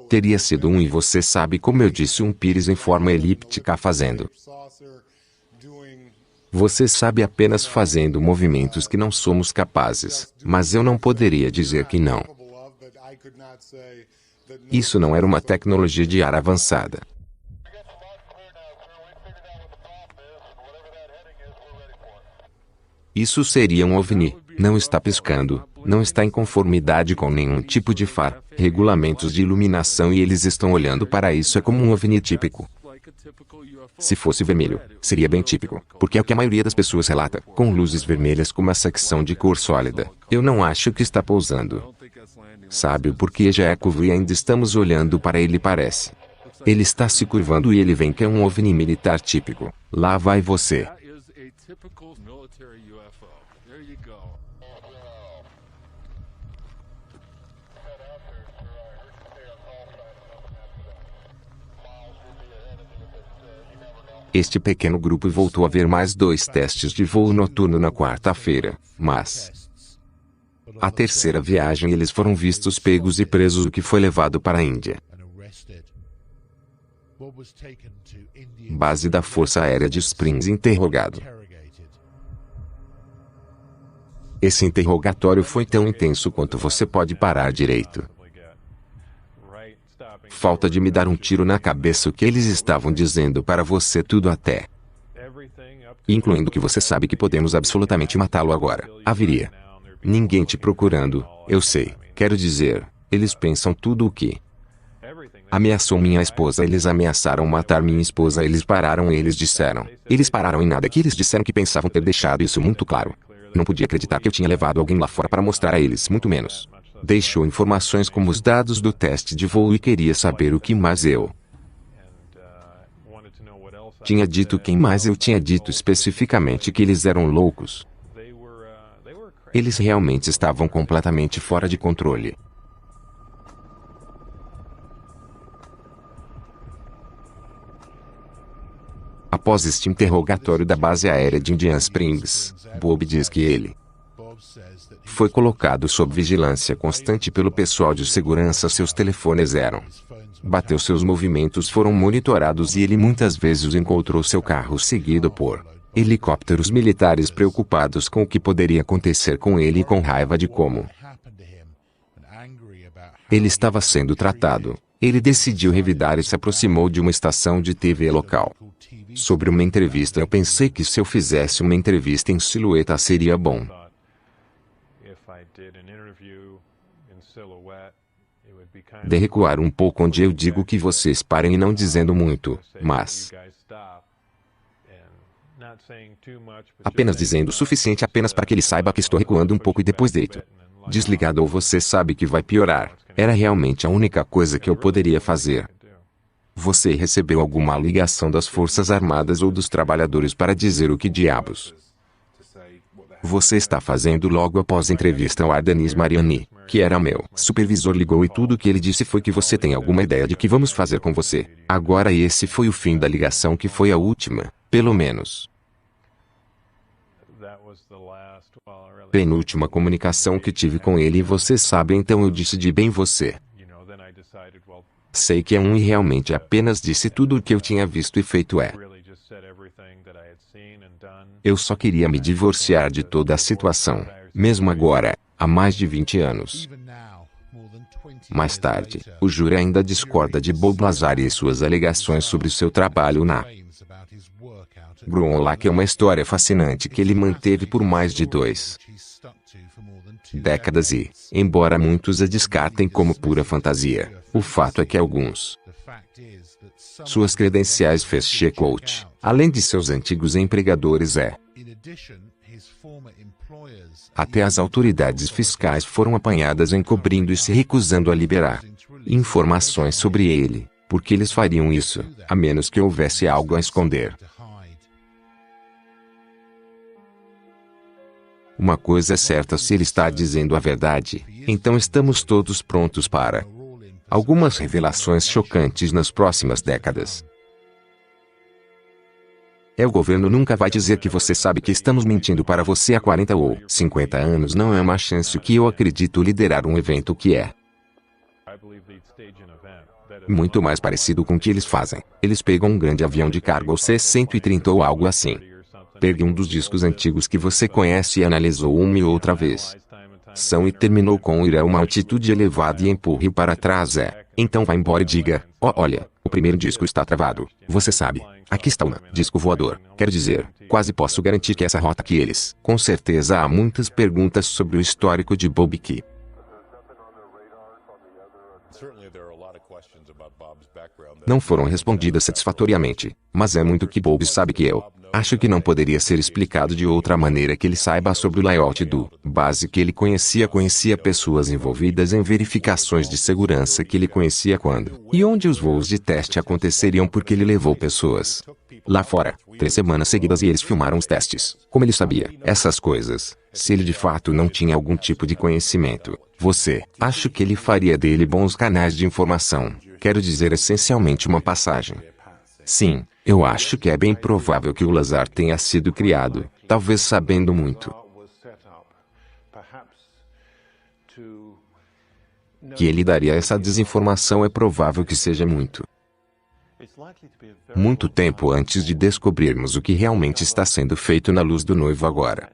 Teria sido um, e você sabe, como eu disse, um pires em forma elíptica fazendo. Você sabe, apenas fazendo movimentos que não somos capazes, mas eu não poderia dizer que não. Isso não era uma tecnologia de ar avançada. Isso seria um OVNI. Não está piscando, não está em conformidade com nenhum tipo de faro, regulamentos de iluminação, e eles estão olhando para isso. É como um OVNI típico. Se fosse vermelho, seria bem típico, porque é o que a maioria das pessoas relata, com luzes vermelhas com uma secção de cor sólida. Eu não acho que está pousando. Sabe o porquê? Já é curvo e ainda estamos olhando para ele, parece. Ele está se curvando e ele vem, que é um OVNI militar típico. Lá vai você. Este pequeno grupo voltou a ver mais 2 testes de voo noturno na quarta-feira, mas a terceira viagem eles foram vistos pegos e presos, o que foi levado para a Índia. Base da Força Aérea de Springs. Interrogado. Esse interrogatório foi tão intenso quanto você pode parar direito. Falta de me dar um tiro na cabeça. O que eles estavam dizendo para você, tudo até, incluindo que você sabe que podemos absolutamente matá-lo agora. Haveria ninguém te procurando, eu sei. Quero dizer, eles pensam tudo o que ameaçou minha esposa. Eles ameaçaram matar minha esposa. Eles pararam e eles disseram. Eles pararam em nada, que eles disseram que pensavam ter deixado isso muito claro. Não podia acreditar que eu tinha levado alguém lá fora para mostrar a eles, muito menos. Deixou informações como os dados do teste de voo e queria saber o que mais eu tinha dito. Quem mais eu tinha dito especificamente? Que eles eram loucos. Eles realmente estavam completamente fora de controle. Após este interrogatório da base aérea de Indian Springs, Bob diz que ele foi colocado sob vigilância constante pelo pessoal de segurança. Seus telefones bateu, seus movimentos foram monitorados e ele muitas vezes encontrou seu carro seguido por helicópteros militares preocupados com o que poderia acontecer com ele e com raiva de como ele estava sendo tratado. Ele decidiu revidar e se aproximou de uma estação de TV local. Sobre uma entrevista, eu pensei que se eu fizesse uma entrevista em silhueta seria bom. De recuar um pouco, onde eu digo que vocês parem e não dizendo muito, mas apenas dizendo o suficiente apenas para que ele saiba que estou recuando um pouco e depois deito. Desligado, ou você sabe que vai piorar. Era realmente a única coisa que eu poderia fazer. Você recebeu alguma ligação das Forças Armadas ou dos trabalhadores para dizer o que diabos você está fazendo? Logo após a entrevista, o Ardanis Mariani, que era meu supervisor, ligou e tudo o que ele disse foi que você tem alguma ideia de que vamos fazer com você agora, e esse foi o fim da ligação, que foi a última, pelo menos penúltima comunicação que tive com ele, e você sabe, então eu disse de bem, você sei que é um, e realmente apenas disse tudo o que eu tinha visto e feito. Eu só queria me divorciar de toda a situação, mesmo agora, há mais de 20 anos. Mais tarde, o júri ainda discorda de Bob Lazar e suas alegações sobre seu trabalho na Groenlândia, que é uma história fascinante que ele manteve por mais de 2 décadas e, embora muitos a descartem como pura fantasia, o fato é que alguns suas credenciais fez check-out, além de seus antigos empregadores. Até as autoridades fiscais foram apanhadas encobrindo e se recusando a liberar informações sobre ele, porque eles fariam isso, a menos que houvesse algo a esconder. Uma coisa é certa: se ele está dizendo a verdade, então estamos todos prontos para algumas revelações chocantes nas próximas décadas. O governo nunca vai dizer que você sabe que estamos mentindo para você há 40 ou 50 anos. Não é uma chance que eu acredito liderar um evento que é muito mais parecido com o que eles fazem. Eles pegam um grande avião de carga C-130 ou algo assim. Pegue um dos discos antigos que você conhece e analisou uma e outra vez. E terminou com ir a uma altitude elevada e empurre para trás. Então vá embora e diga: olha, o primeiro disco está travado. Você sabe. Aqui está um disco voador. Quero dizer, quase posso garantir que essa rota que eles... Com certeza há muitas perguntas sobre o histórico de Bob Key. Não foram respondidas satisfatoriamente, mas é muito que Bob sabe que eu acho que não poderia ser explicado de outra maneira que ele saiba sobre o layout do base que ele conhecia pessoas envolvidas em verificações de segurança que ele conhecia quando e onde os voos de teste aconteceriam porque ele levou pessoas lá fora, 3 semanas seguidas e eles filmaram os testes. Como ele sabia essas coisas, se ele de fato não tinha algum tipo de conhecimento, acho que ele faria dele bons canais de informação. Quero dizer, essencialmente uma passagem. Sim, eu acho que é bem provável que o Lazar tenha sido criado, talvez sabendo muito. Que ele daria essa desinformação é provável que seja muito tempo antes de descobrirmos o que realmente está sendo feito na luz do noivo agora.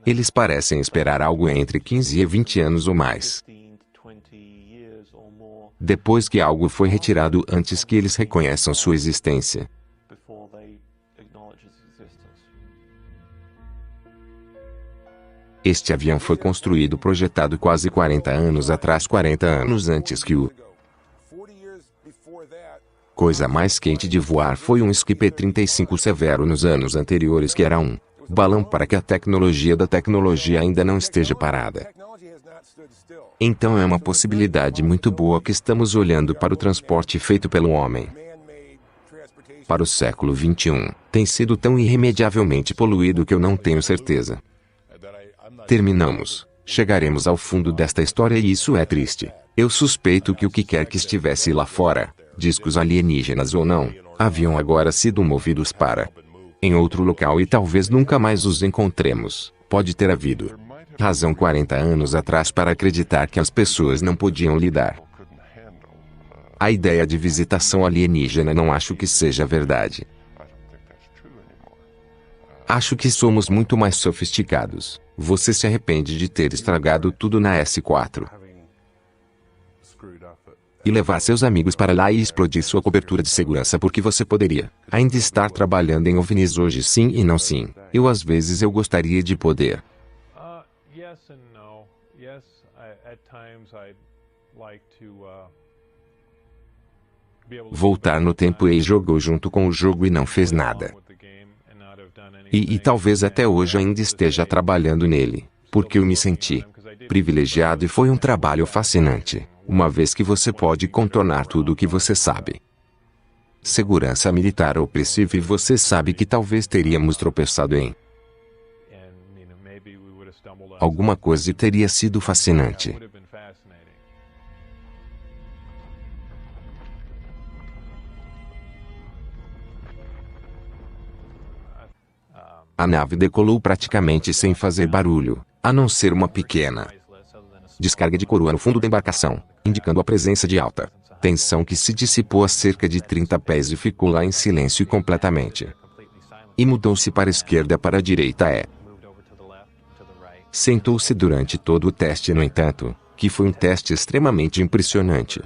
Eles parecem esperar algo entre 15 e 20 anos ou mais. Depois que algo foi retirado antes que eles reconheçam sua existência. Este avião foi projetado quase 40 anos atrás, 40 anos antes que o coisa mais quente de voar foi um Skip 35 Severo nos anos anteriores, que era um balão para que a tecnologia da tecnologia ainda não esteja parada. Então é uma possibilidade muito boa que estamos olhando para o transporte feito pelo homem. Para o século XXI, tem sido tão irremediavelmente poluído que eu não tenho certeza. Terminamos. Chegaremos ao fundo desta história e isso é triste. Eu suspeito que o que quer que estivesse lá fora, discos alienígenas ou não, haviam agora sido movidos para em outro local e talvez nunca mais os encontremos. Pode ter havido razão 40 anos atrás para acreditar que as pessoas não podiam lidar. A ideia de visitação alienígena não acho que seja verdade. Acho que somos muito mais sofisticados. Você se arrepende de ter estragado tudo na S4. E levar seus amigos para lá e explodir sua cobertura de segurança porque você poderia ainda estar trabalhando em OVNIs hoje, sim e não sim. Às vezes eu gostaria de poder. Voltar no tempo e jogou junto com o jogo e não fez nada. E talvez até hoje ainda esteja trabalhando nele, porque eu me senti privilegiado e foi um trabalho fascinante, uma vez que você pode contornar tudo o que você sabe. Segurança militar opressiva e você sabe que talvez teríamos tropeçado em alguma coisa e teria sido fascinante. A nave decolou praticamente sem fazer barulho, a não ser uma pequena descarga de coroa no fundo da embarcação, indicando a presença de alta tensão que se dissipou a cerca de 30 pés e ficou lá em silêncio completamente. E mudou-se para a esquerda, para a direita. Sentou-se durante todo o teste, no entanto, que foi um teste extremamente impressionante.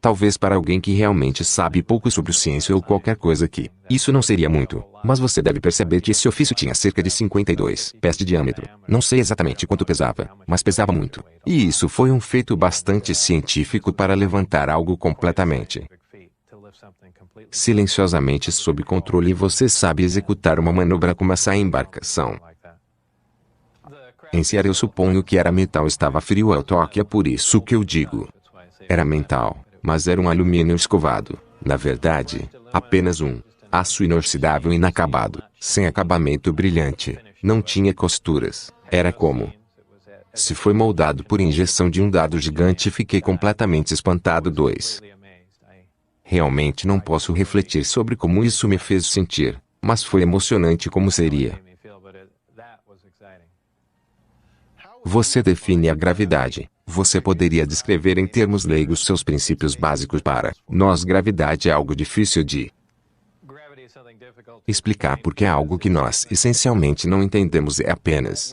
Talvez para alguém que realmente sabe pouco sobre ciência ou qualquer coisa que isso não seria muito, mas você deve perceber que esse ofício tinha cerca de 52 pés de diâmetro. Não sei exatamente quanto pesava, mas pesava muito. E isso foi um feito bastante científico para levantar algo completamente silenciosamente sob controle, e você sabe executar uma manobra como essa embarcação. Em si, eu suponho que era metal, estava frio ao toque, é por isso que eu digo. Era metal. Mas era um alumínio escovado, na verdade, apenas um Aço inoxidável inacabado, sem acabamento brilhante, não tinha costuras, era como se foi moldado por injeção de um dado gigante e fiquei completamente espantado. 2. Realmente não posso refletir sobre como isso me fez sentir, mas foi emocionante como seria. Você define a gravidade. Você poderia descrever em termos leigos seus princípios básicos para nós. Gravidade é algo difícil de explicar porque é algo que nós essencialmente não entendemos, é apenas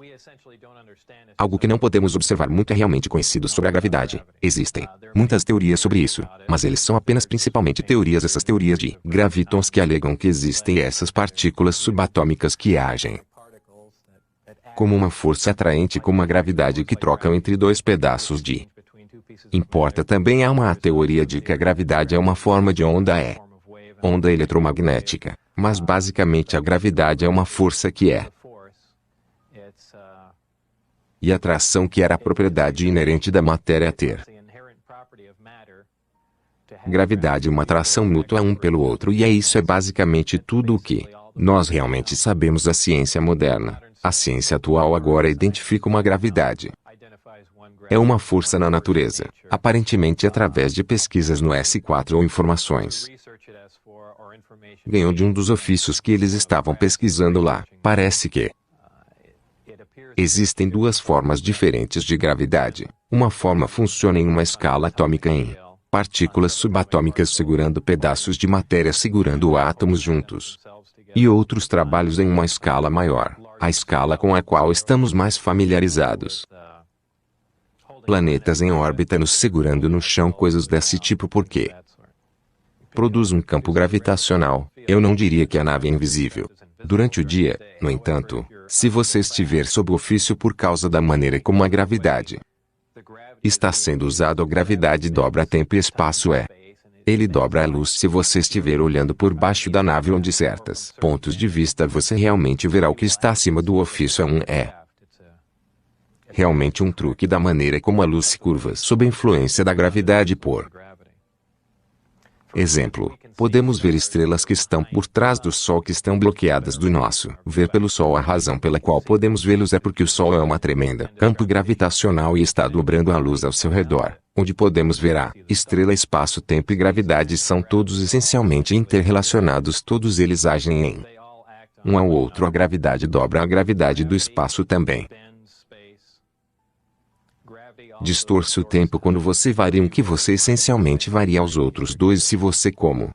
algo que não podemos observar. Muito é realmente conhecido sobre a gravidade. Existem muitas teorias sobre isso, mas eles são apenas principalmente teorias. Essas teorias de gravitons que alegam que existem essas partículas subatômicas que agem como uma força atraente, como a gravidade que trocam entre dois pedaços de importa. Também há uma teoria de que a gravidade é uma forma de onda eletromagnética, mas basicamente a gravidade é uma força que é e atração que era a propriedade inerente da matéria ter. Gravidade é uma atração mútua um pelo outro, e isso é basicamente tudo o que nós realmente sabemos da ciência moderna. A ciência atual agora identifica uma gravidade. É uma força na natureza, aparentemente através de pesquisas no S4 ou informações ganhou de um dos ofícios que eles estavam pesquisando lá. Parece que existem duas formas diferentes de gravidade. Uma forma funciona em uma escala atômica em partículas subatômicas segurando pedaços de matéria, segurando átomos juntos. E outros trabalhos em uma escala maior, a escala com a qual estamos mais familiarizados. Planetas em órbita nos segurando no chão, coisas desse tipo, porque produz um campo gravitacional. Eu não diria que a nave é invisível durante o dia, no entanto, se você estiver sob ofício por causa da maneira como a gravidade está sendo usada, a gravidade dobra tempo e espaço. Ele dobra a luz. Se você estiver olhando por baixo da nave, onde certos pontos de vista você realmente verá o que está acima do ofício. É realmente um truque da maneira como a luz se curva sob a influência da gravidade. Por exemplo, podemos ver estrelas que estão por trás do Sol que estão bloqueadas do nosso ver pelo Sol. A razão pela qual podemos vê-los é porque o Sol é uma tremenda campo gravitacional e está dobrando a luz ao seu redor. Onde podemos ver a estrela, espaço, tempo e gravidade são todos essencialmente interrelacionados. Todos eles agem em um ao outro. A gravidade dobra a gravidade do espaço também. Distorce o tempo quando você varia um que você essencialmente varia aos outros dois. Se você como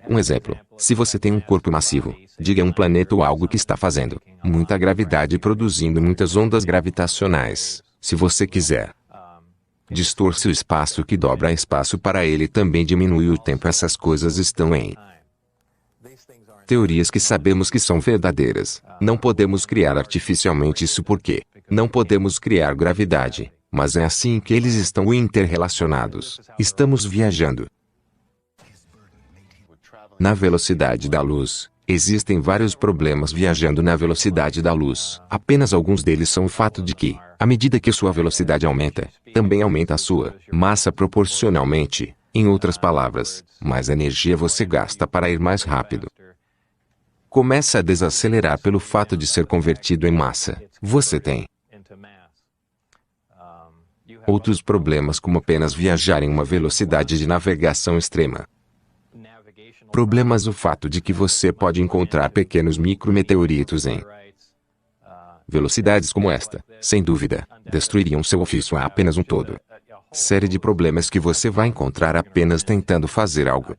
um exemplo, se você tem um corpo massivo, diga um planeta ou algo que está fazendo muita gravidade produzindo muitas ondas gravitacionais. Se você quiser distorce o espaço que dobra espaço para ele também diminui o tempo. Essas coisas estão em teorias que sabemos que são verdadeiras. Não podemos criar artificialmente isso porque não podemos criar gravidade, mas é assim que eles estão interrelacionados. Estamos viajando na velocidade da luz. Existem vários problemas viajando na velocidade da luz. Apenas alguns deles são o fato de que, à medida que sua velocidade aumenta, também aumenta a sua massa proporcionalmente. Em outras palavras, mais energia você gasta para ir mais rápido. Começa a desacelerar pelo fato de ser convertido em massa. Você tem outros problemas, como apenas viajar em uma velocidade de navegação extrema. Problemas: o fato de que você pode encontrar pequenos micrometeoritos em velocidades como esta, sem dúvida, destruiriam seu ofício. Há apenas um todo série de problemas que você vai encontrar apenas tentando fazer algo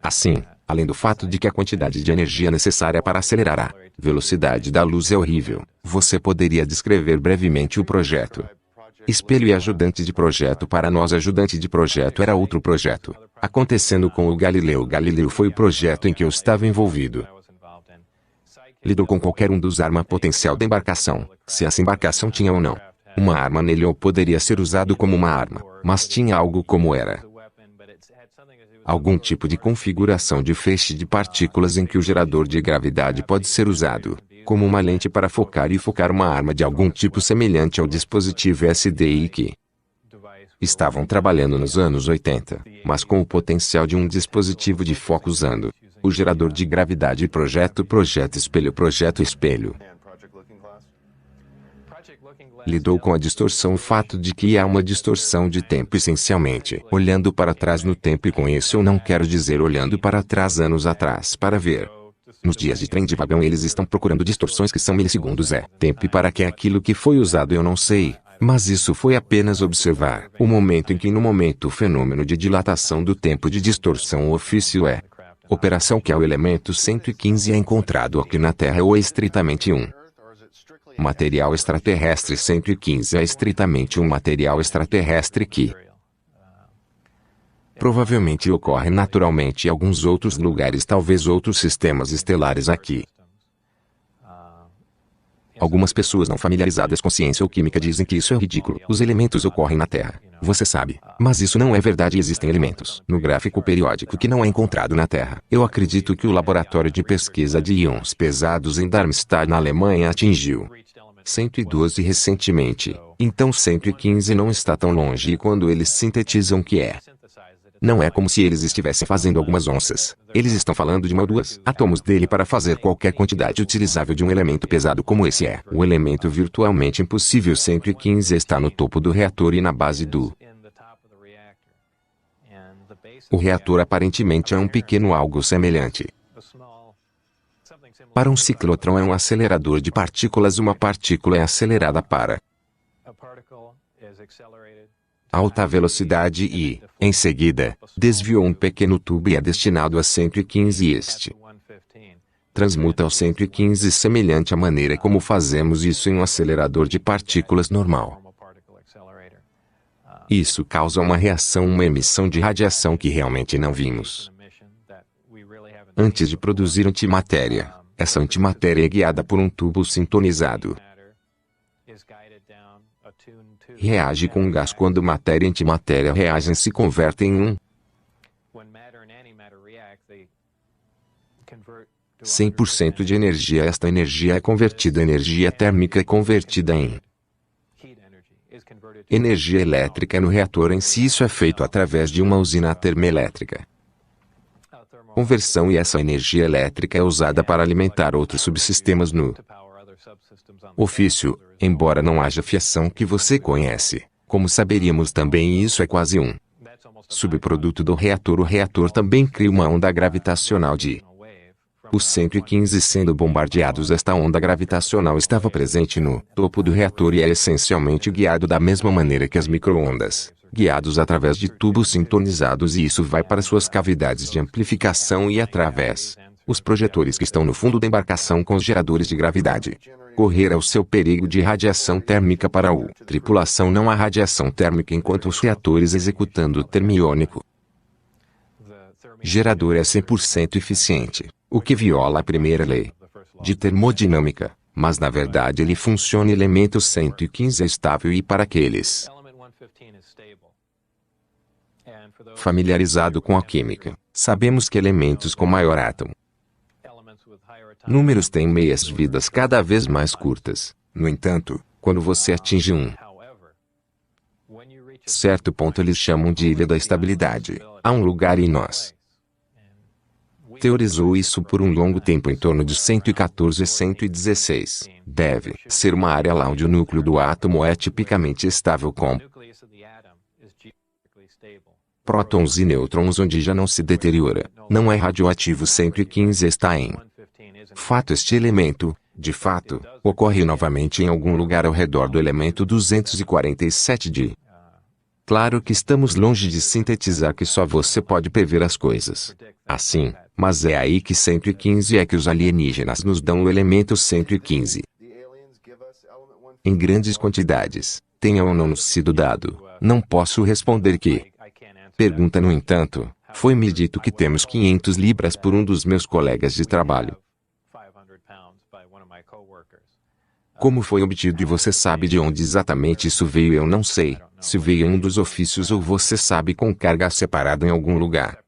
assim, além do fato de que a quantidade de energia necessária para acelerar a velocidade da luz é horrível. Você poderia descrever brevemente o projeto Espelho e ajudante de projeto? Para nós, ajudante de projeto era outro projeto acontecendo com o Galileu. Galileu foi o projeto em que eu estava envolvido. Lidou com qualquer um dos arma potencial da embarcação, se essa embarcação tinha ou não uma arma nele ou poderia ser usado como uma arma, mas tinha algo como era algum tipo de configuração de feixe de partículas em que o gerador de gravidade pode ser usado como uma lente para focar e focar uma arma de algum tipo semelhante ao dispositivo SDI que estavam trabalhando nos anos 80, mas com o potencial de um dispositivo de foco usando o gerador de gravidade projeto espelho. Lidou com a distorção, o fato de que há uma distorção de tempo essencialmente olhando para trás no tempo, e com isso eu não quero dizer olhando para trás anos atrás para ver. Nos dias de trem de vagão eles estão procurando distorções que são milissegundos tempo, e para que aquilo que foi usado eu não sei, mas isso foi apenas observar o momento em que no momento o fenômeno de dilatação do tempo de distorção o ofício operação que é o elemento 115 é encontrado aqui na Terra ou é estritamente um material extraterrestre. 115 é estritamente um material extraterrestre que provavelmente ocorre naturalmente em alguns outros lugares, talvez outros sistemas estelares aqui. Algumas pessoas não familiarizadas com ciência ou química dizem que isso é ridículo. Os elementos ocorrem na Terra. Você sabe. Mas isso não é verdade. Existem elementos no gráfico periódico que não é encontrado na Terra. Eu acredito que o laboratório de pesquisa de íons pesados em Darmstadt, na Alemanha, atingiu 112 recentemente. Então 115 não está tão longe, e quando eles sintetizam que não é como se eles estivessem fazendo algumas onças. Eles estão falando de 1 ou 2 átomos dele para fazer qualquer quantidade utilizável de um elemento pesado como esse o elemento virtualmente impossível. 115 está no topo do reator e na base do o reator aparentemente é um pequeno algo semelhante. Para um ciclotrão é um acelerador de partículas. Uma partícula é acelerada para alta velocidade e, em seguida, desviou um pequeno tubo e é destinado a 115. Este transmuta ao 115 semelhante à maneira como fazemos isso em um acelerador de partículas normal. Isso causa uma reação, uma emissão de radiação que realmente não vimos antes de produzir antimatéria. Essa antimatéria é guiada por um tubo sintonizado. Reage com um gás. Quando matéria e antimatéria reagem, se convertem em 100% de energia. Esta energia é convertida em energia térmica e convertida em energia elétrica no reator em si. Isso é feito através de uma usina termoelétrica. Conversão, e essa energia elétrica é usada para alimentar outros subsistemas no ofício, embora não haja fiação que você conhece. Como saberíamos também, isso é quase um subproduto do reator. O reator também cria uma onda gravitacional de os 115 sendo bombardeados. Esta onda gravitacional estava presente no topo do reator e é essencialmente guiado da mesma maneira que as micro-ondas, guiados através de tubos sintonizados, e isso vai para suas cavidades de amplificação e através os projetores que estão no fundo da embarcação com os geradores de gravidade. Correr ao seu perigo de radiação térmica. Para a tripulação não há radiação térmica enquanto os reatores executando o termiônico gerador é 100% eficiente, o que viola a primeira lei de termodinâmica, mas na verdade ele funciona. Elemento 115 é estável, e para aqueles familiarizado com a química, sabemos que elementos com maior átomo números têm meias-vidas cada vez mais curtas. No entanto, quando você atinge um certo ponto, eles chamam de ilha da estabilidade. Há um lugar, e nós teorizou isso por um longo tempo, em torno de 114 e 116. Deve ser uma área lá onde o núcleo do átomo é tipicamente estável com prótons e nêutrons, onde já não se deteriora, não é radioativo. 115 está em fato. Este elemento, de fato, ocorre novamente em algum lugar ao redor do elemento 247 de. Claro que estamos longe de sintetizar, que só você pode prever as coisas assim, mas é aí que 115 é que os alienígenas nos dão o elemento 115. Em grandes quantidades, tenha ou não nos sido dado, não posso responder que. Pergunta, no entanto, foi-me dito que temos 500 libras por um dos meus colegas de trabalho. Como foi obtido e você sabe de onde exatamente isso veio? Eu não sei. Se veio em um dos ofícios ou você sabe com carga separada em algum lugar.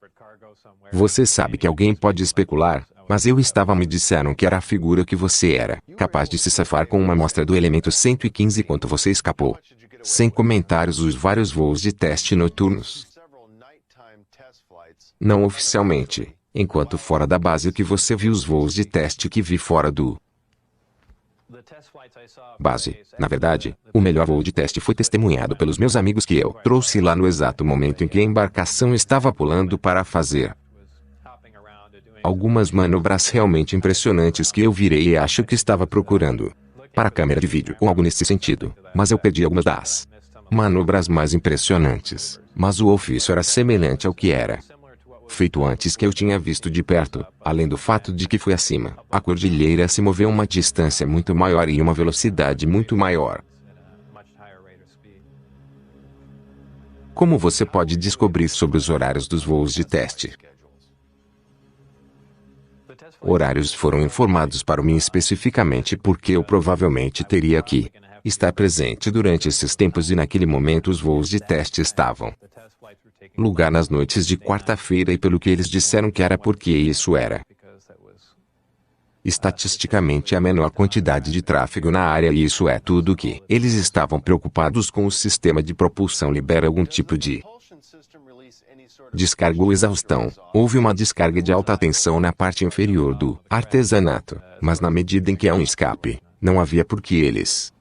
Você sabe que alguém pode especular, mas me disseram que era a figura que você era, capaz de se safar com uma amostra do elemento 115 quanto você escapou. Sem comentários, os vários voos de teste noturnos. Não oficialmente, enquanto fora da base, o que você viu, os voos de teste que vi fora do base. Na verdade, o melhor voo de teste foi testemunhado pelos meus amigos que eu trouxe lá no exato momento em que a embarcação estava pulando para fazer algumas manobras realmente impressionantes que eu virei e acho que estava procurando para a câmera de vídeo ou algo nesse sentido, mas eu perdi algumas das manobras mais impressionantes, mas o ofício era semelhante ao que era feito antes que eu tinha visto de perto, além do fato de que foi acima. A cordilheira se moveu uma distância muito maior e uma velocidade muito maior. Como você pode descobrir sobre os horários dos voos de teste? Horários foram informados para mim especificamente porque eu provavelmente teria que estar presente durante esses tempos e naquele momento os voos de teste estavam lugar nas noites de quarta-feira e pelo que eles disseram que era porque isso era estatisticamente a menor quantidade de tráfego na área e isso é tudo que eles estavam preocupados com. O sistema de propulsão libera algum tipo de descarga ou exaustão. Houve uma descarga de alta tensão na parte inferior do artesanato, mas na medida em que há um escape, não havia por que eles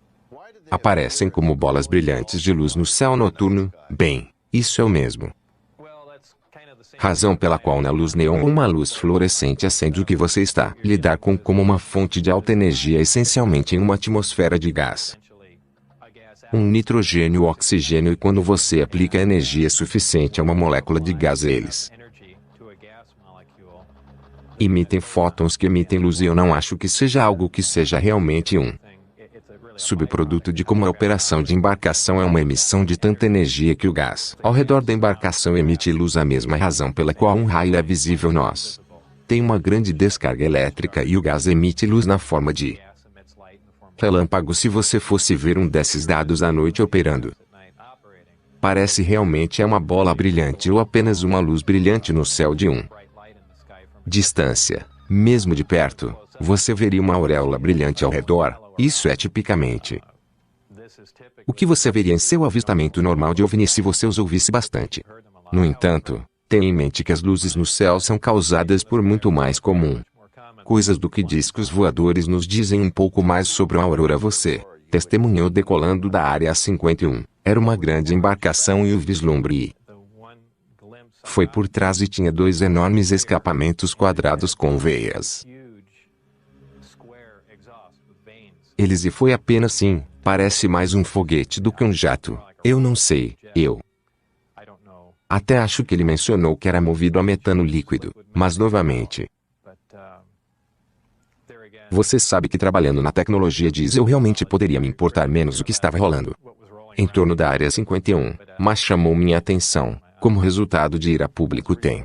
aparecem como bolas brilhantes de luz no céu noturno. Bem, isso é o mesmo razão pela qual na luz neon uma luz fluorescente acende o que você está lidar com como uma fonte de alta energia essencialmente em uma atmosfera de gás. Um nitrogênio ou oxigênio e quando você aplica energia suficiente a uma molécula de gás eles emitem fótons que emitem luz e eu não acho que seja algo que seja realmente um subproduto de como a operação de embarcação é uma emissão de tanta energia que o gás ao redor da embarcação emite luz. A mesma razão pela qual um raio é visível nós tem uma grande descarga elétrica e o gás emite luz na forma de relâmpago. Se você fosse ver um desses dados à noite operando, parece realmente é uma bola brilhante ou apenas uma luz brilhante no céu de distância. Mesmo de perto, você veria uma auréola brilhante ao redor. Isso é tipicamente o que você veria em seu avistamento normal de OVNI se você os ouvisse bastante. No entanto, tenha em mente que as luzes no céu são causadas por muito mais comum coisas do que discos voadores nos dizem um pouco mais sobre a aurora. Você testemunhou decolando da área 51. Era uma grande embarcação e o vislumbre foi por trás e tinha dois enormes escapamentos quadrados com veias. Eles e foi apenas sim, parece mais um foguete do que um jato. Eu não sei, eu até acho que ele mencionou que era movido a metano líquido, mas novamente, você sabe que trabalhando na tecnologia diesel realmente poderia me importar menos o que estava rolando em torno da área 51, mas chamou minha atenção, como resultado de ir a público tem.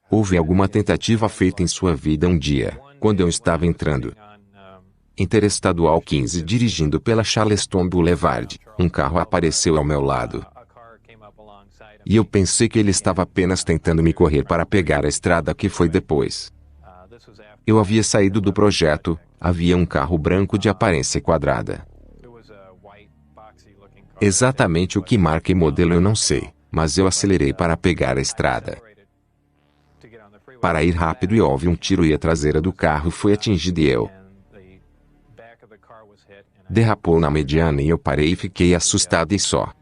Houve alguma tentativa feita em sua vida um dia, quando eu estava entrando Interestadual 15 dirigindo pela Charleston Boulevard, um carro apareceu ao meu lado. E eu pensei que ele estava apenas tentando me correr para pegar a estrada que foi depois. Eu havia saído do projeto, havia um carro branco de aparência quadrada. Exatamente o que marca e modelo eu não sei, mas eu acelerei para pegar a estrada. Para ir rápido e houve um tiro e a traseira do carro foi atingida e eu derrapou na mediana e eu parei e fiquei assustado e só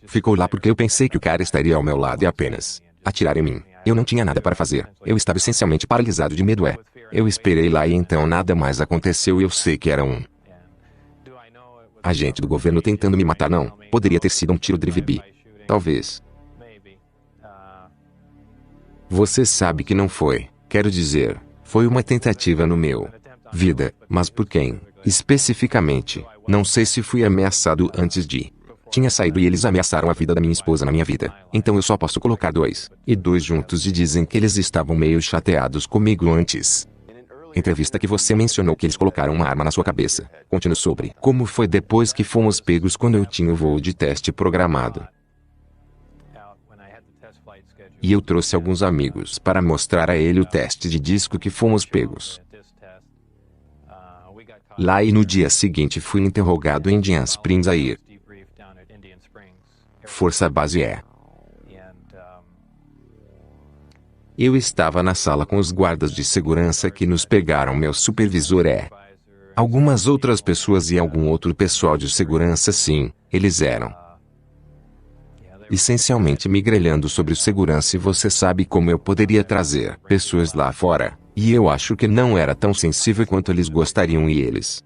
ficou lá porque eu pensei que o cara estaria ao meu lado e apenas atirar em mim. Eu não tinha nada para fazer. Eu estava essencialmente paralisado de medo. Eu esperei lá e então nada mais aconteceu e eu sei que era um agente do governo tentando me matar. Não, poderia ter sido um tiro drive-by. Talvez. Você sabe que não foi. Quero dizer, foi uma tentativa no meu vida, mas por quem? Especificamente, não sei se fui ameaçado antes de tinha saído e eles ameaçaram a vida da minha esposa na minha vida. Então eu só posso colocar 2 e 2 juntos e dizem que eles estavam meio chateados comigo antes. Entrevista que você mencionou que eles colocaram uma arma na sua cabeça. Conte-nos sobre como foi depois que fomos pegos quando eu tinha o voo de teste programado. E eu trouxe alguns amigos para mostrar a ele o teste de disco que fomos pegos. lá e no dia seguinte fui interrogado em Indian Springs Air Força Base E. Eu estava na sala com os guardas de segurança que nos pegaram. Meu supervisor algumas outras pessoas e algum outro pessoal de segurança. Sim, eles eram essencialmente me grelhando sobre segurança, e você sabe como eu poderia trazer pessoas lá fora, e eu acho que não era tão sensível quanto eles gostariam, e eles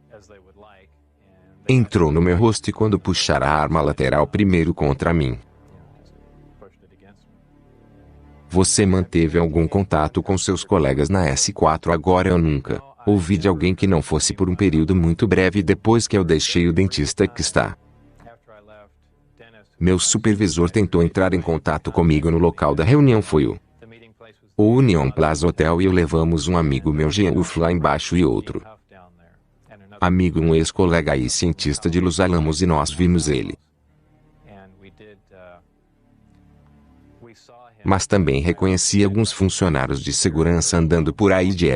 entrou no meu rosto e quando puxaram a arma lateral primeiro contra mim. Você manteve algum contato com seus colegas na S4? Agora eu nunca ouvi de alguém que não fosse por um período muito breve depois que eu deixei o dentista que está. Meu supervisor tentou entrar em contato comigo no local da reunião. Foi o Union Plaza Hotel e eu levamos um amigo meu, Jean Uff, lá embaixo, e outro amigo, um ex-colega e cientista de Los Alamos, e nós vimos ele. Mas também reconheci alguns funcionários de segurança andando por aí de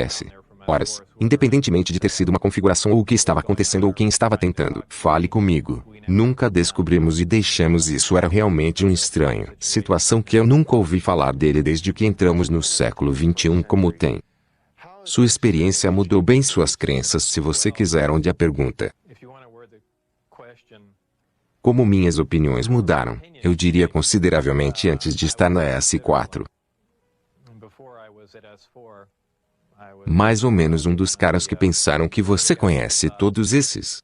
horas, independentemente de ter sido uma configuração ou o que estava acontecendo ou quem estava tentando. Fale comigo. Nunca descobrimos e deixamos isso. Era realmente um estranho. Situação que eu nunca ouvi falar dele desde que entramos no século XXI. Como tem sua experiência mudou bem suas crenças? Se você quiser, onde a pergunta como minhas opiniões mudaram, eu diria consideravelmente antes de estar na S4. Mais ou menos um dos caras que pensaram que você conhece todos esses.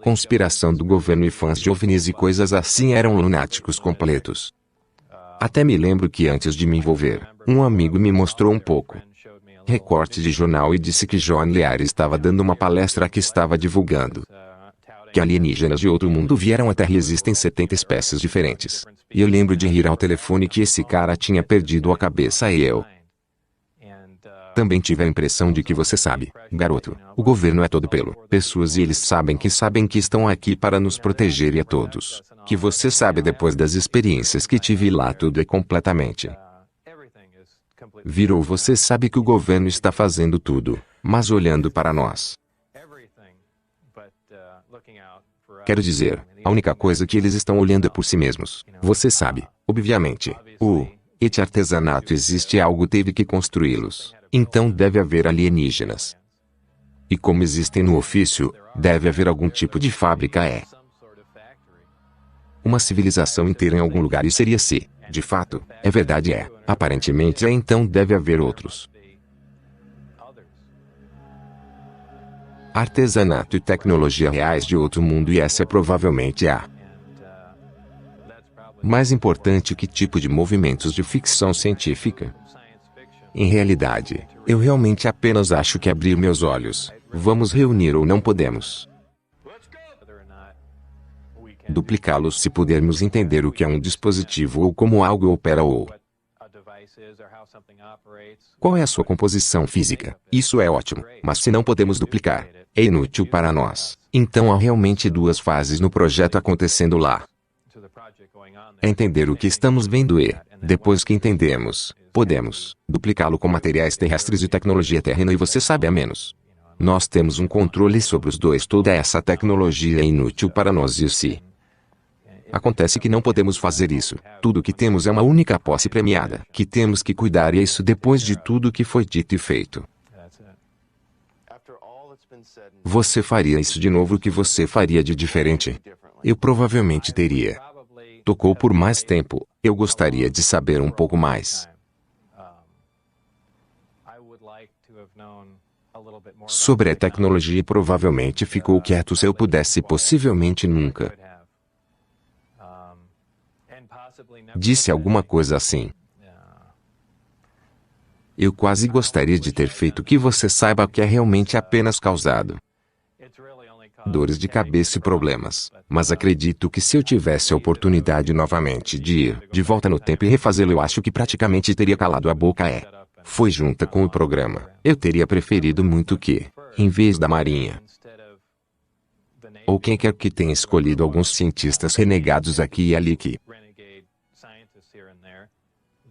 Conspiração do governo e fãs de OVNIs e coisas assim eram lunáticos completos. Até me lembro que antes de me envolver, um amigo me mostrou um pouco recorte de jornal e disse que John Lear estava dando uma palestra que estava divulgando que alienígenas de outro mundo vieram à Terra e existem 70 espécies diferentes. E eu lembro de rir ao telefone que esse cara tinha perdido a cabeça, e eu também tive a impressão de que você sabe, garoto, o governo é todo pelo pessoas e eles sabem que estão aqui para nos proteger, e a todos. Que você sabe, depois das experiências que tive lá, tudo é completamente virou. Você sabe que o governo está fazendo tudo, mas olhando para nós. Quero dizer, a única coisa que eles estão olhando é por si mesmos. Você sabe, obviamente, esse artesanato existe, algo teve que construí-los. Então deve haver alienígenas. E como existem no ofício, deve haver algum tipo de fábrica. Uma civilização inteira em algum lugar, e seria se, de fato, é verdade, aparentemente então deve haver outros. Artesanato e tecnologia reais de outro mundo, e essa é provavelmente a mais importante. Que tipo de movimentos de ficção científica? Em realidade, eu realmente apenas acho que abrir meus olhos, vamos reunir ou não podemos duplicá-los se pudermos entender o que é um dispositivo ou como algo opera ou qual é a sua composição física. Isso é ótimo, mas se não podemos duplicar, é inútil para nós. Então há realmente duas fases no projeto acontecendo lá. É entender o que estamos vendo e, depois que entendemos, podemos duplicá-lo com materiais terrestres e tecnologia terrena, e você sabe, a menos nós temos um controle sobre os dois, toda essa tecnologia é inútil para nós. E se acontece que não podemos fazer isso, tudo que temos é uma única posse premiada, que temos que cuidar, e é isso depois de tudo que foi dito e feito. Você faria isso de novo? O que você faria de diferente? Eu provavelmente teria tocou por mais tempo. Eu gostaria de saber um pouco mais sobre a tecnologia e provavelmente ficou quieto. Se eu pudesse, possivelmente nunca disse alguma coisa assim. Eu quase gostaria de ter feito que você saiba que é realmente apenas causado dores de cabeça e problemas. Mas acredito que se eu tivesse a oportunidade novamente de ir de volta no tempo e refazê-lo, eu acho que praticamente teria calado a boca. Foi junta com o programa. Eu teria preferido muito que, em vez da Marinha, ou quem quer que tenha escolhido alguns cientistas renegados aqui e ali que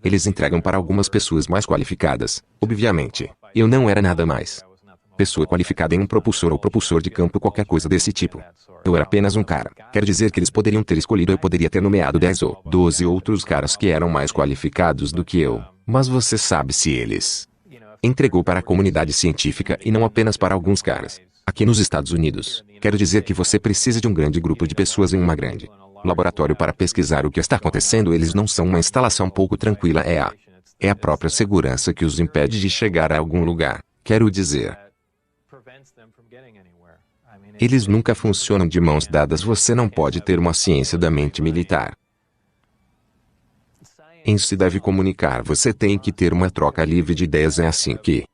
eles entregam para algumas pessoas mais qualificadas. Obviamente, eu não era nada mais pessoa qualificada em um propulsor ou propulsor de campo, qualquer coisa desse tipo. Eu era apenas um cara. Quer dizer que eles poderiam ter escolhido, eu poderia ter nomeado 10 ou 12 outros caras que eram mais qualificados do que eu. Mas você sabe se eles entregou para a comunidade científica e não apenas para alguns caras. Aqui nos Estados Unidos, quero dizer que você precisa de um grande grupo de pessoas em uma grande laboratório para pesquisar o que está acontecendo. Eles não são uma instalação pouco tranquila, é a própria segurança que os impede de chegar a algum lugar. Quero dizer, eles nunca funcionam de mãos dadas. Você não pode ter uma ciência da mente militar. Em se deve comunicar, você tem que ter uma troca livre de ideias. É assim que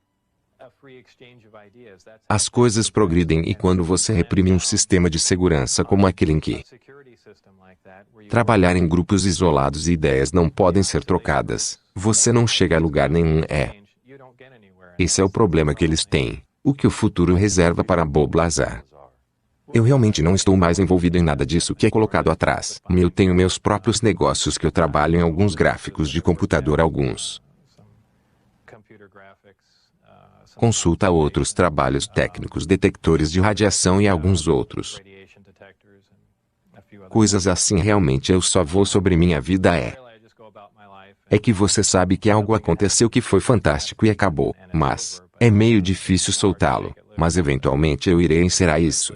as coisas progridem, e quando você reprime um sistema de segurança como aquele em que trabalhar em grupos isolados e ideias não podem ser trocadas, você não chega a lugar nenhum. Esse é o problema que eles têm, o que o futuro reserva para Bob Lazar. Eu realmente não estou mais envolvido em nada disso que é colocado atrás. Eu tenho meus próprios negócios que eu trabalho em alguns gráficos de computador, alguns consulta outros trabalhos técnicos, detectores de radiação e alguns outros. Coisas assim. Realmente eu só vou sobre minha vida. É que você sabe que algo aconteceu que foi fantástico e acabou, mas é meio difícil soltá-lo, mas eventualmente eu irei encerrar isso.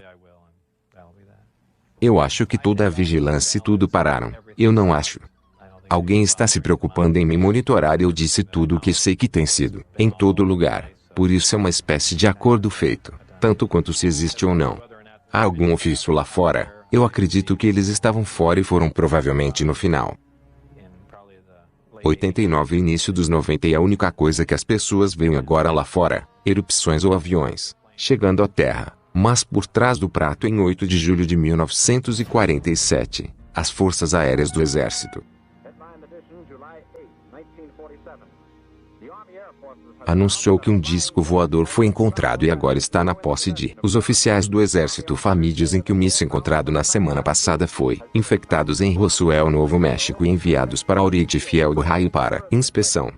Eu acho que toda a vigilância e tudo pararam. Eu não acho. Alguém está se preocupando em me monitorar. Eu disse tudo o que sei que tem sido em todo lugar. Por isso é uma espécie de acordo feito, tanto quanto se existe ou não. Há algum ofício lá fora? Eu acredito que eles estavam fora e foram provavelmente no final 89 e início dos 90, e a única coisa que as pessoas veem agora lá fora, erupções ou aviões chegando à Terra. Mas por trás do prato, em 8 de julho de 1947, as Forças Aéreas do Exército anunciou que um disco voador foi encontrado e agora está na posse de os oficiais do Exército. FAMI dizem que o míssil encontrado na semana passada foi infectados em Roswell, Novo México, e enviados para Orite Fiel, Ohio, para inspeção.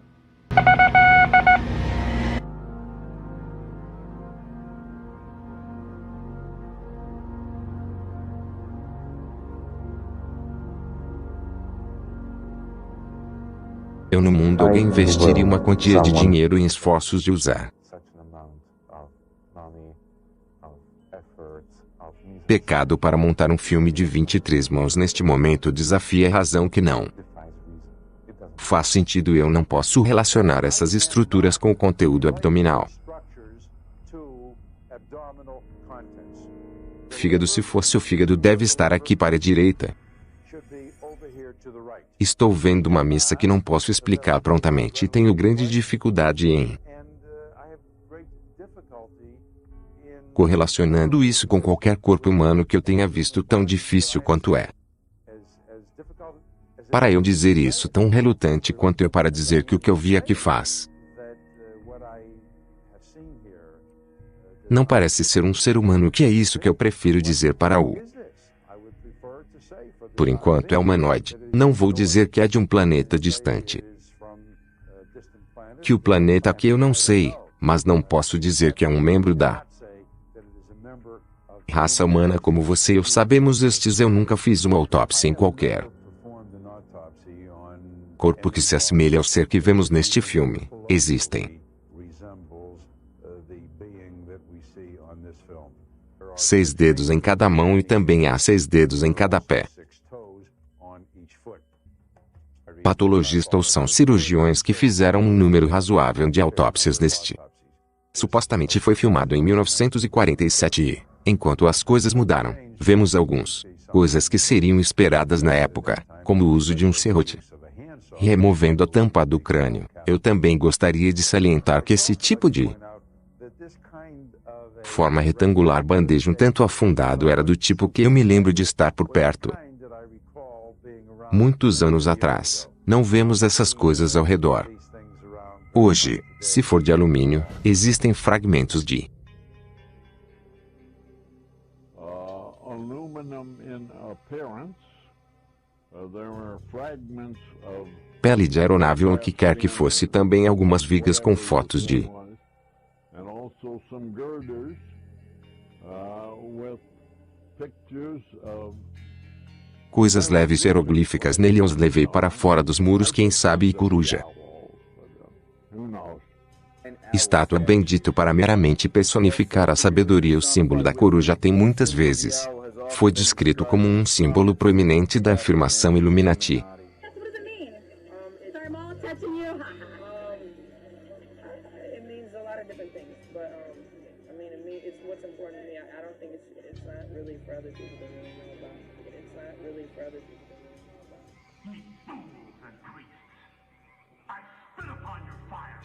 Eu no mundo alguém investiria uma quantia de dinheiro em esforços de usar pecado para montar um filme de 23 mãos. Neste momento desafia a razão que não faz sentido. Eu não posso relacionar essas estruturas com o conteúdo abdominal. Fígado. Se fosse o fígado, deve estar aqui para a direita. Estou vendo uma missa que não posso explicar prontamente e tenho grande dificuldade em correlacionando isso com qualquer corpo humano que eu tenha visto. Tão difícil quanto é para eu dizer isso, tão relutante quanto é para dizer que o que eu vi aqui faz não parece ser um ser humano. O que é isso que eu prefiro dizer para o por enquanto é humanoide. Não vou dizer que é de um planeta distante. Que o planeta que eu não sei, mas não posso dizer que é um membro da raça humana como você e eu sabemos. Eu nunca fiz uma autópsia em qualquer corpo que se assemelhe ao ser que vemos neste filme. Existem 6 dedos em cada mão e também há 6 dedos em cada pé. Patologistas são cirurgiões que fizeram um número razoável de autópsias neste. Supostamente foi filmado em 1947 e, enquanto as coisas mudaram, vemos algumas coisas que seriam esperadas na época, como o uso de um serrote removendo a tampa do crânio. Eu também gostaria de salientar que esse tipo de forma retangular bandeja um tanto afundado era do tipo que eu me lembro de estar por perto muitos anos atrás. Não vemos essas coisas ao redor. Hoje, se for de alumínio, existem fragmentos de pele de aeronave ou o que quer que fosse. Também algumas vigas com fotos de and also some girders with pictures of Coisas leves hieroglíficas nele eu os levei para fora dos muros, quem sabe, e coruja. who knows? Estátua bendito para meramente personificar a sabedoria. O símbolo da coruja tem muitas vezes foi descrito como um símbolo proeminente da afirmação Illuminati. What does it mean? Is our mom touching you? It means a lot of different things, but I mean, it's what's important to me. I don't think it's not really for other people to really know about. It's not really for other people to really know about. Ye fools and priests! I spit upon your fire!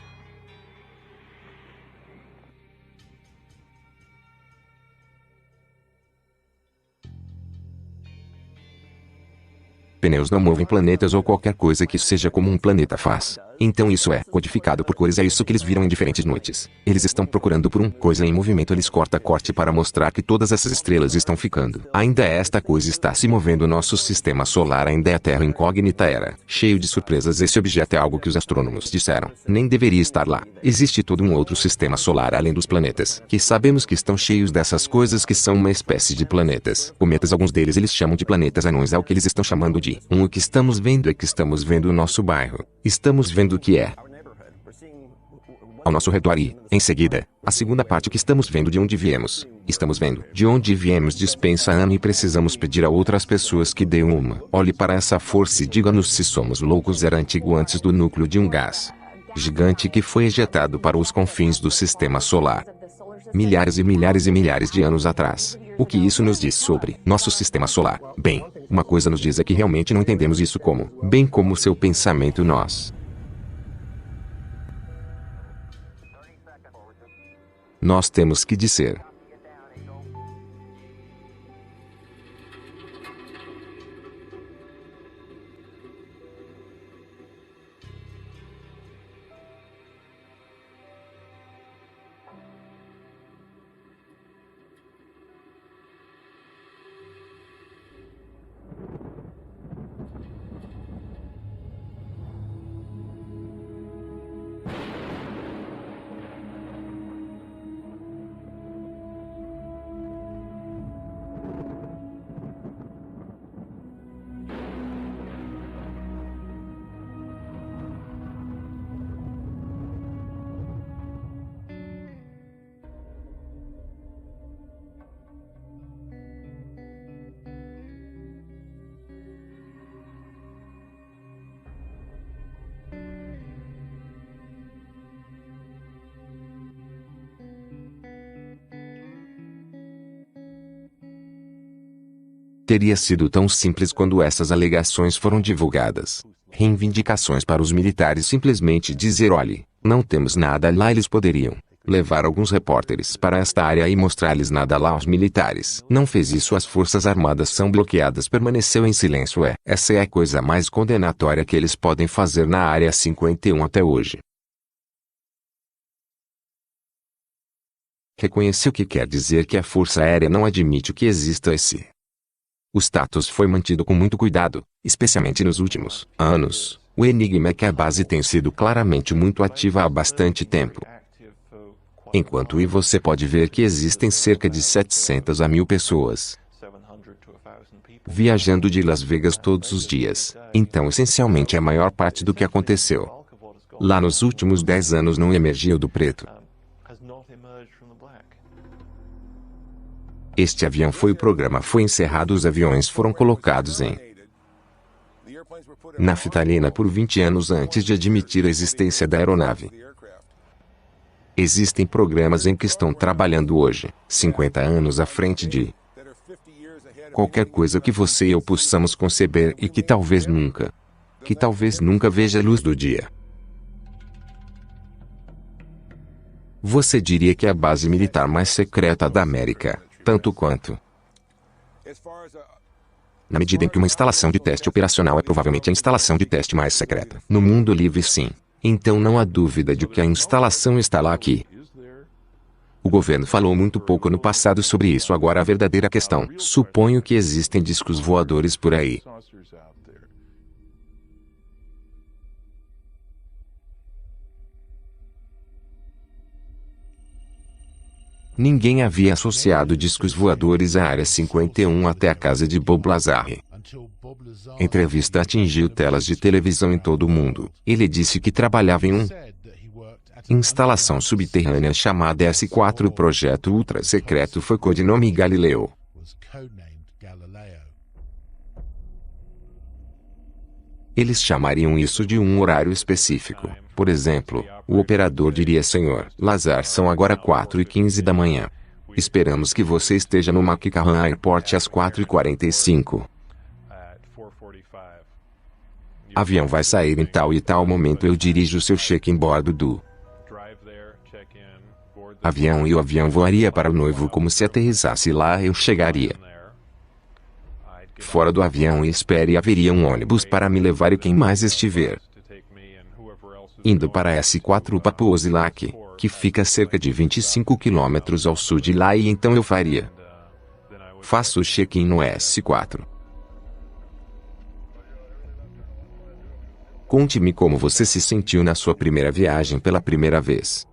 Pneus não movem planetas ou qualquer coisa que seja como um planeta faz. Então isso é codificado por cores. É isso que eles viram em diferentes noites. Eles estão procurando por coisa em movimento. Eles corte para mostrar que todas essas estrelas estão ficando. Ainda esta coisa está se movendo. Nosso sistema solar ainda é a Terra incógnita, era cheio de surpresas. Esse objeto é algo que os astrônomos disseram nem deveria estar lá. Existe todo um outro sistema solar além dos planetas, que sabemos que estão cheios dessas coisas que são uma espécie de planetas. Cometas, alguns deles eles chamam de planetas anões. É o que eles estão chamando de o que estamos vendo é que estamos vendo o nosso bairro. Estamos vendo o que é ao nosso redor e, em seguida, a segunda parte que estamos vendo de onde viemos. Estamos vendo de onde viemos. Dispensa Ana e precisamos pedir a outras pessoas que deem uma. Olhe para essa força e diga-nos se somos loucos. Era antigo antes do núcleo de um gás gigante que foi ejetado para os confins do sistema solar. Milhares e milhares e milhares de anos atrás. O que isso nos diz sobre nosso sistema solar? Bem, uma coisa nos diz é que realmente não entendemos isso como, bem como seu pensamento nós temos que dizer. Teria sido tão simples quando essas alegações foram divulgadas. Reivindicações para os militares simplesmente dizer: olhe, não temos nada lá. Eles poderiam levar alguns repórteres para esta área e mostrar-lhes nada lá aos militares. Não fez isso. As forças armadas são bloqueadas. Permaneceu em silêncio. Essa é a coisa mais condenatória que eles podem fazer na Área 51 até hoje. Reconheceu que quer dizer que a Força Aérea não admite que exista esse. O status foi mantido com muito cuidado, especialmente nos últimos anos. O enigma é que a base tem sido claramente muito ativa há bastante tempo. Enquanto você pode ver que existem cerca de 700 a 1000 pessoas viajando de Las Vegas todos os dias. Então essencialmente a maior parte do que aconteceu lá nos últimos 10 anos não emergiu do preto. Este avião foi o programa foi encerrado. Os aviões foram colocados em naftalina por 20 anos antes de admitir a existência da aeronave. Existem programas em que estão trabalhando hoje, 50 anos à frente de qualquer coisa que você e eu possamos conceber e que talvez nunca veja a luz do dia. Você diria que é a base militar mais secreta da América, tanto quanto na medida em que uma instalação de teste operacional é provavelmente a instalação de teste mais secreta. No mundo livre, sim. Então não há dúvida de que a instalação está lá aqui. O governo falou muito pouco no passado sobre isso. Agora a verdadeira questão. Suponho que existem discos voadores por aí. Ninguém havia associado discos voadores à Área 51 até a casa de Bob Lazar. A entrevista atingiu telas de televisão em todo o mundo. Ele disse que trabalhava em uma instalação subterrânea chamada S4. O projeto ultra secreto foi codinome Galileu. Eles chamariam isso de um horário específico. Por exemplo, o operador diria: Senhor Lazar, são agora 4h15 da manhã. Esperamos que você esteja no McCarran Airport às 4h45. Avião vai sair em tal e tal momento. Eu dirijo seu check-in bordo do avião e o avião voaria para o noivo como se aterrissasse lá. Eu chegaria fora do avião e haveria um ônibus para me levar e quem mais estiver indo para S4 Papuosilak, que fica a cerca de 25 quilômetros ao sul de lá, e então eu faço o check-in no S4. Conte-me como você se sentiu na sua primeira viagem pela primeira vez.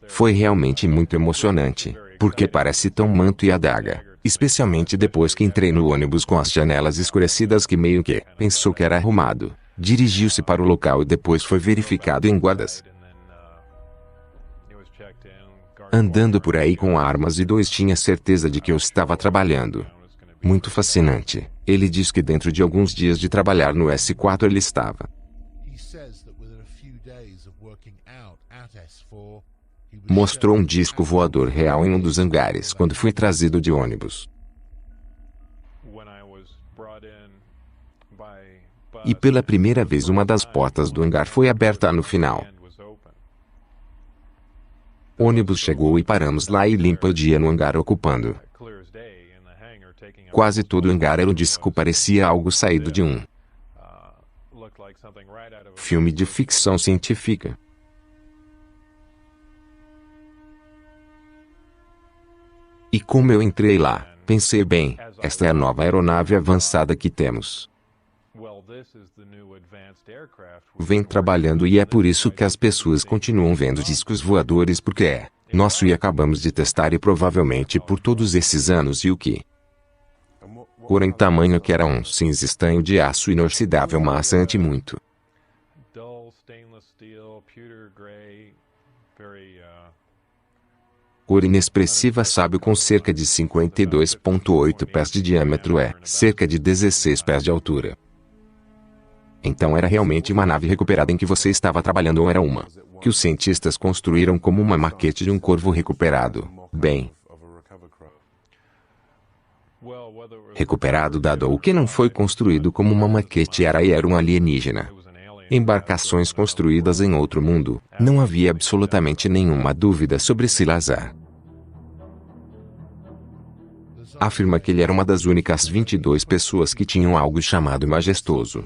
Foi realmente muito emocionante, porque parece tão manto e adaga, especialmente depois que entrei no ônibus com as janelas escurecidas que meio que pensou que era arrumado. Dirigiu-se para o local e depois foi verificado em guardas andando por aí com armas e tinha certeza de que eu estava trabalhando. Muito fascinante. Ele diz que dentro de alguns dias de trabalhar no S4 ele estava mostrou um disco voador real em um dos hangares quando fui trazido de ônibus. E pela primeira vez uma das portas do hangar foi aberta no final. O ônibus chegou e paramos lá e limpa o dia no hangar ocupando. Quase todo o hangar era um disco, parecia algo saído de um filme de ficção científica. E como eu entrei lá, pensei: bem, esta é a nova aeronave avançada que temos. Vem trabalhando, e é por isso que as pessoas continuam vendo discos voadores, porque é nosso e acabamos de testar, e provavelmente por todos esses anos. E o que? Cor em tamanho que era um cinza estanho de aço inoxidável maçante muito. Cor inexpressiva sábio com cerca de 52,8 pés de diâmetro, cerca de 16 pés de altura. Então era realmente uma nave recuperada em que você estava trabalhando, ou era uma que os cientistas construíram como uma maquete de um corvo recuperado? Bem, recuperado dado o que não foi construído como uma maquete era um alienígena. Embarcações construídas em outro mundo, não havia absolutamente nenhuma dúvida sobre se Lazar afirma que ele era uma das únicas 22 pessoas que tinham algo chamado majestoso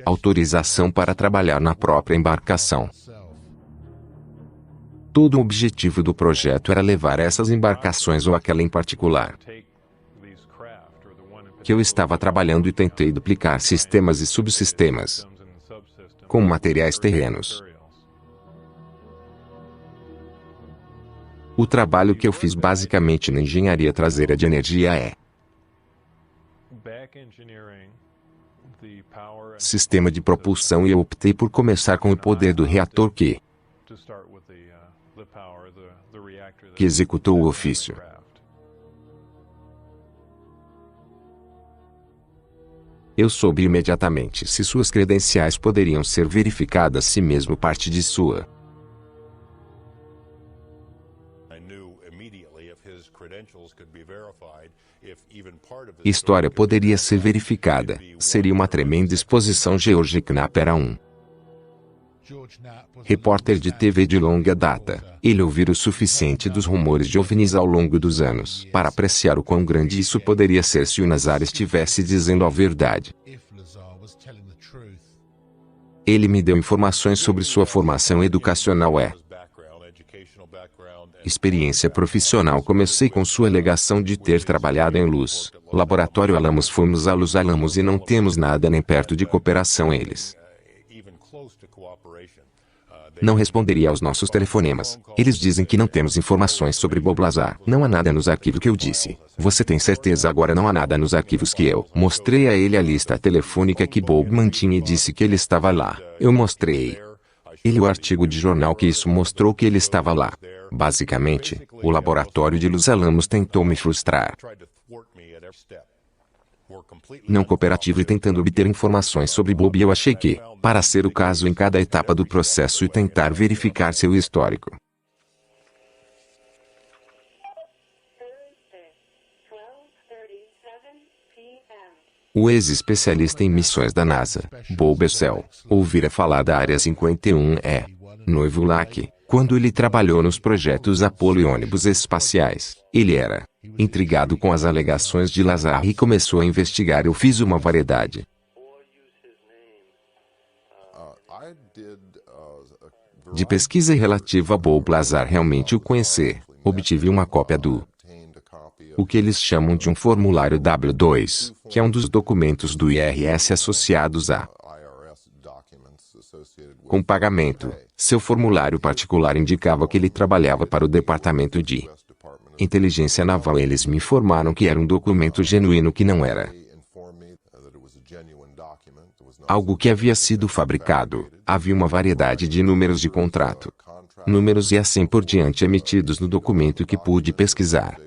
autorização para trabalhar na própria embarcação. Todo o objetivo do projeto era levar essas embarcações, ou aquela em particular que eu estava trabalhando, e tentei duplicar sistemas e subsistemas com materiais terrenos. O trabalho que eu fiz basicamente na engenharia traseira de energia é sistema de propulsão, e eu optei por começar com o poder do reator que executou o ofício. Eu soube imediatamente se suas credenciais poderiam ser verificadas, se mesmo parte de sua história poderia ser verificada. Seria uma tremenda exposição. George Knapp era um repórter de TV de longa data. Ele ouvira o suficiente dos rumores de OVNIs ao longo dos anos para apreciar o quão grande isso poderia ser se o Lazar estivesse dizendo a verdade. Ele me deu informações sobre sua formação educacional experiência profissional. Comecei com sua alegação de ter trabalhado em Luz Laboratório Alamos. Fomos a Luz Alamos e não temos nada nem perto de cooperação. Eles Não responderia aos nossos telefonemas. Eles dizem que não temos informações sobre Bob Lazar. Não há nada nos arquivos que eu disse. Você tem certeza agora não há nada nos arquivos que eu mostrei a ele a lista telefônica que Bob mantinha e disse que ele estava lá. Eu mostrei. Ele o artigo de jornal que isso mostrou que ele estava lá. Basicamente, o laboratório de Los Alamos tentou me frustrar. Não cooperativo e tentando obter informações sobre Bob, e eu achei que, para ser o caso em cada etapa do processo e tentar verificar seu histórico. O ex-especialista em missões da NASA, Bob Bessel, ouvira falar da Área 51E, noivo LAC, quando ele trabalhou nos projetos Apollo e ônibus espaciais. Ele era intrigado com as alegações de Lazar e começou a investigar. Eu fiz uma variedade de pesquisa relativa a Bob Lazar realmente o conhecer. Obtive uma cópia do o que eles chamam de um formulário W2, que é um dos documentos do IRS associados a com pagamento. Seu formulário particular indicava que ele trabalhava para o Departamento de Inteligência Naval. Eles me informaram que era um documento genuíno, que não era algo que havia sido fabricado. Havia uma variedade de números de contrato, números e assim por diante emitidos no documento que pude pesquisar.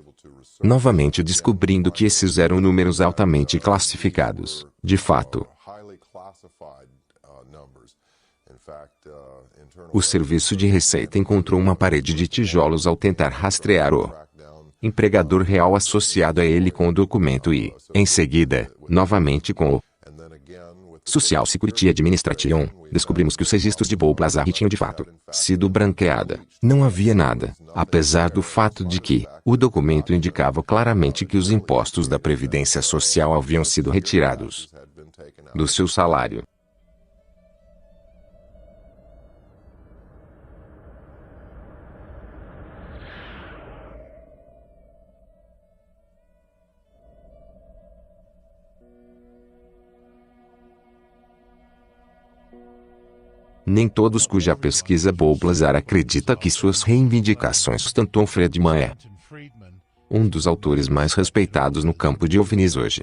Novamente descobrindo que esses eram números altamente classificados. De fato, o Serviço de Receita encontrou uma parede de tijolos ao tentar rastrear o empregador real associado a ele com o documento e, em seguida, novamente com o Social Security Administration, descobrimos que os registros de Bob Lazar tinham de fato sido branqueada. Não havia nada, apesar do fato de que o documento indicava claramente que os impostos da Previdência Social haviam sido retirados do seu salário. Nem todos cuja pesquisa Bob Lazar acredita que suas reivindicações sustentam. Friedman é um dos autores mais respeitados no campo de OVNIs hoje.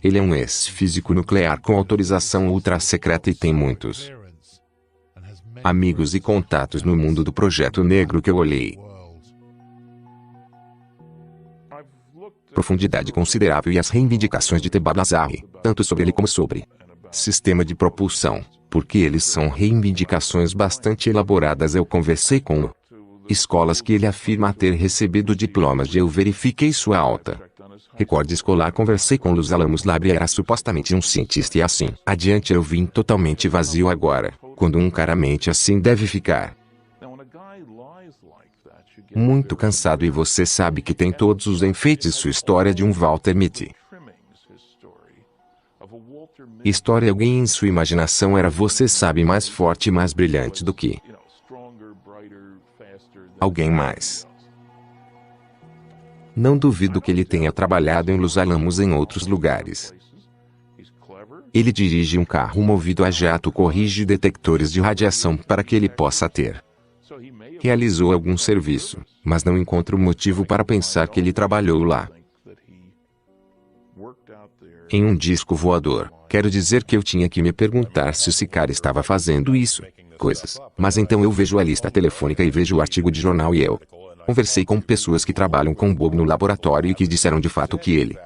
Ele é um ex-físico nuclear com autorização ultra-secreta e tem muitos amigos e contatos no mundo do Projeto Negro que eu olhei. Profundidade considerável e as reivindicações de Bob Lazar, tanto sobre ele como sobre sistema de propulsão, porque eles são reivindicações bastante elaboradas. Eu conversei com escolas que ele afirma ter recebido diplomas de. Eu verifiquei sua alta recorde escolar. Conversei com Los Alamos Lab, era supostamente um cientista e assim adiante. Eu vim totalmente vazio agora, quando um cara mente assim deve ficar muito cansado, e você sabe que tem todos os enfeites. Sua história de um Walter Mitty. História alguém em sua imaginação era, você sabe, mais forte e mais brilhante do que alguém mais. Não duvido que ele tenha trabalhado em Los Alamos e em outros lugares. Ele dirige um carro movido a jato, corrige detectores de radiação para que ele possa ter. Realizou algum serviço, mas não encontro motivo para pensar que ele trabalhou lá em um disco voador. Quero dizer que eu tinha que me perguntar se esse cara estava fazendo isso. Coisas. Mas então eu vejo a lista telefônica e vejo o artigo de jornal, e eu conversei com pessoas que trabalham com Bob no laboratório e que disseram de fato que ele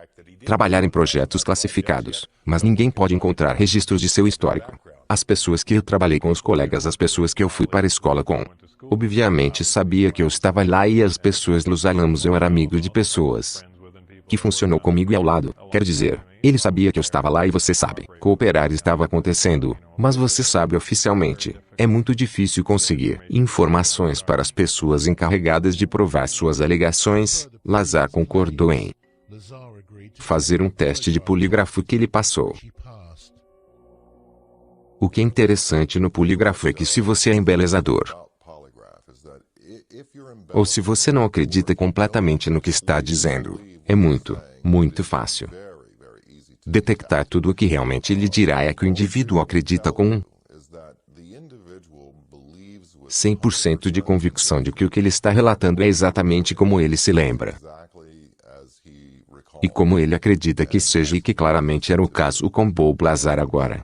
trabalhar em projetos classificados, mas ninguém pode encontrar registros de seu histórico. As pessoas que eu trabalhei com, os colegas, as pessoas que eu fui para a escola com, obviamente sabia que eu estava lá, e as pessoas Los Alamos, eu era amigo de pessoas que funcionou comigo e ao lado. Quer dizer, ele sabia que eu estava lá, e você sabe, cooperar estava acontecendo, mas você sabe, oficialmente, é muito difícil conseguir informações para as pessoas encarregadas de provar suas alegações. Lazar concordou em fazer um teste de polígrafo que ele passou. O que é interessante no polígrafo é que se você é embelezador, ou se você não acredita completamente no que está dizendo, é muito, muito fácil detectar tudo. O que realmente ele dirá é que o indivíduo acredita com 100% de convicção de que o que ele está relatando é exatamente como ele se lembra. E como ele acredita que seja e que claramente era o caso com Bob Lazar agora.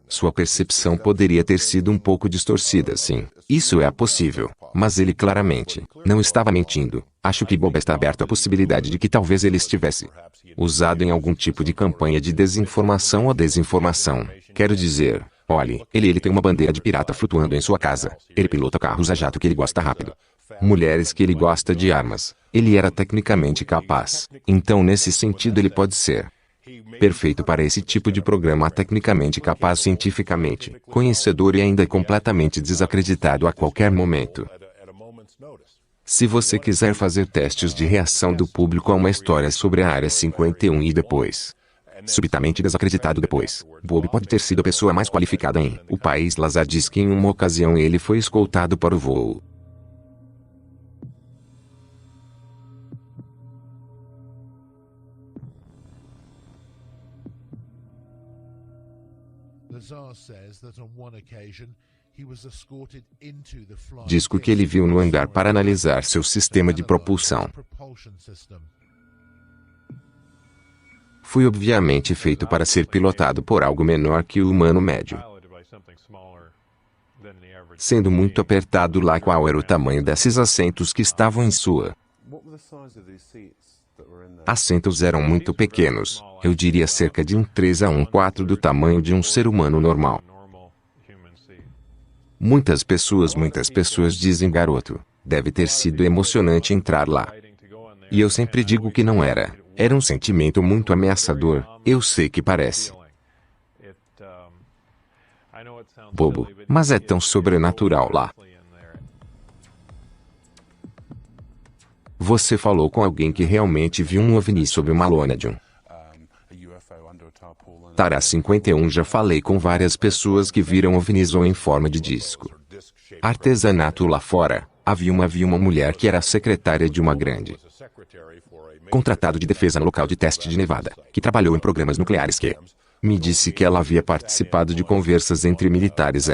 Sua percepção poderia ter sido um pouco distorcida, sim. Isso é possível. Mas ele claramente não estava mentindo. Acho que Bob está aberto à possibilidade de que talvez ele estivesse usado em algum tipo de campanha de desinformação ou desinformação. Quero dizer, olhe, ele tem uma bandeira de pirata flutuando em sua casa. Ele pilota carros a jato que ele gosta rápido. Mulheres que ele gosta de armas. Ele era tecnicamente capaz. Então nesse sentido ele pode ser perfeito para esse tipo de programa, tecnicamente capaz, cientificamente conhecedor e ainda completamente desacreditado a qualquer momento. Se você quiser fazer testes de reação do público a uma história sobre a Área 51 e depois subitamente desacreditado depois, Bob pode ter sido a pessoa mais qualificada em o país. Lazar diz que em uma ocasião ele foi escoltado para o voo. Disco que ele viu no hangar para analisar seu sistema de propulsão. Foi obviamente feito para ser pilotado por algo menor que o humano médio. Sendo muito apertado lá, qual era o tamanho desses assentos que estavam em sua? Assentos eram muito pequenos, eu diria cerca de 3 a 1/4 do tamanho de um ser humano normal. Muitas pessoas dizem, garoto, deve ter sido emocionante entrar lá. E eu sempre digo que não era. Era um sentimento muito ameaçador, eu sei que parece bobo, mas é tão sobrenatural lá. Você falou com alguém que realmente viu um OVNI sob uma lona de um Tara 51. Já falei com várias pessoas que viram OVNIs ou em forma de disco. Artesanato lá fora, havia uma mulher que era secretária de uma grande contratado de defesa no local de teste de Nevada, que trabalhou em programas nucleares, que me disse que ela havia participado de conversas entre militares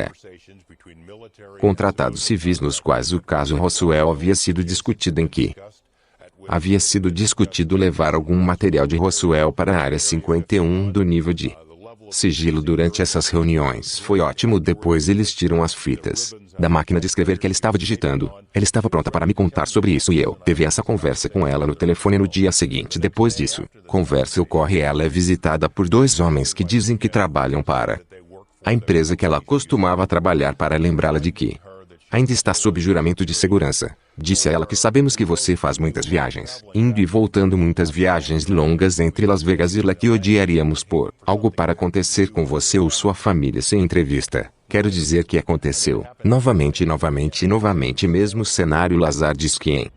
contratados civis nos quais o caso Roswell havia sido discutido, em que havia sido discutido levar algum material de Roswell para a Área 51 do nível de sigilo durante essas reuniões. Foi ótimo. Depois eles tiram as fitas da máquina de escrever que ela estava digitando. Ela estava pronta para me contar sobre isso e eu teve essa conversa com ela no telefone no dia seguinte. Depois disso, conversa ocorre e ela é visitada por 2 homens que dizem que trabalham para a empresa que ela costumava trabalhar, para lembrá-la de que ainda está sob juramento de segurança. Disse a ela que sabemos que você faz muitas viagens, indo e voltando, muitas viagens longas entre Las Vegas e lá, que odiaríamos por algo para acontecer com você ou sua família sem entrevista. Quero dizer que aconteceu. Novamente, mesmo cenário. Lazar diz que em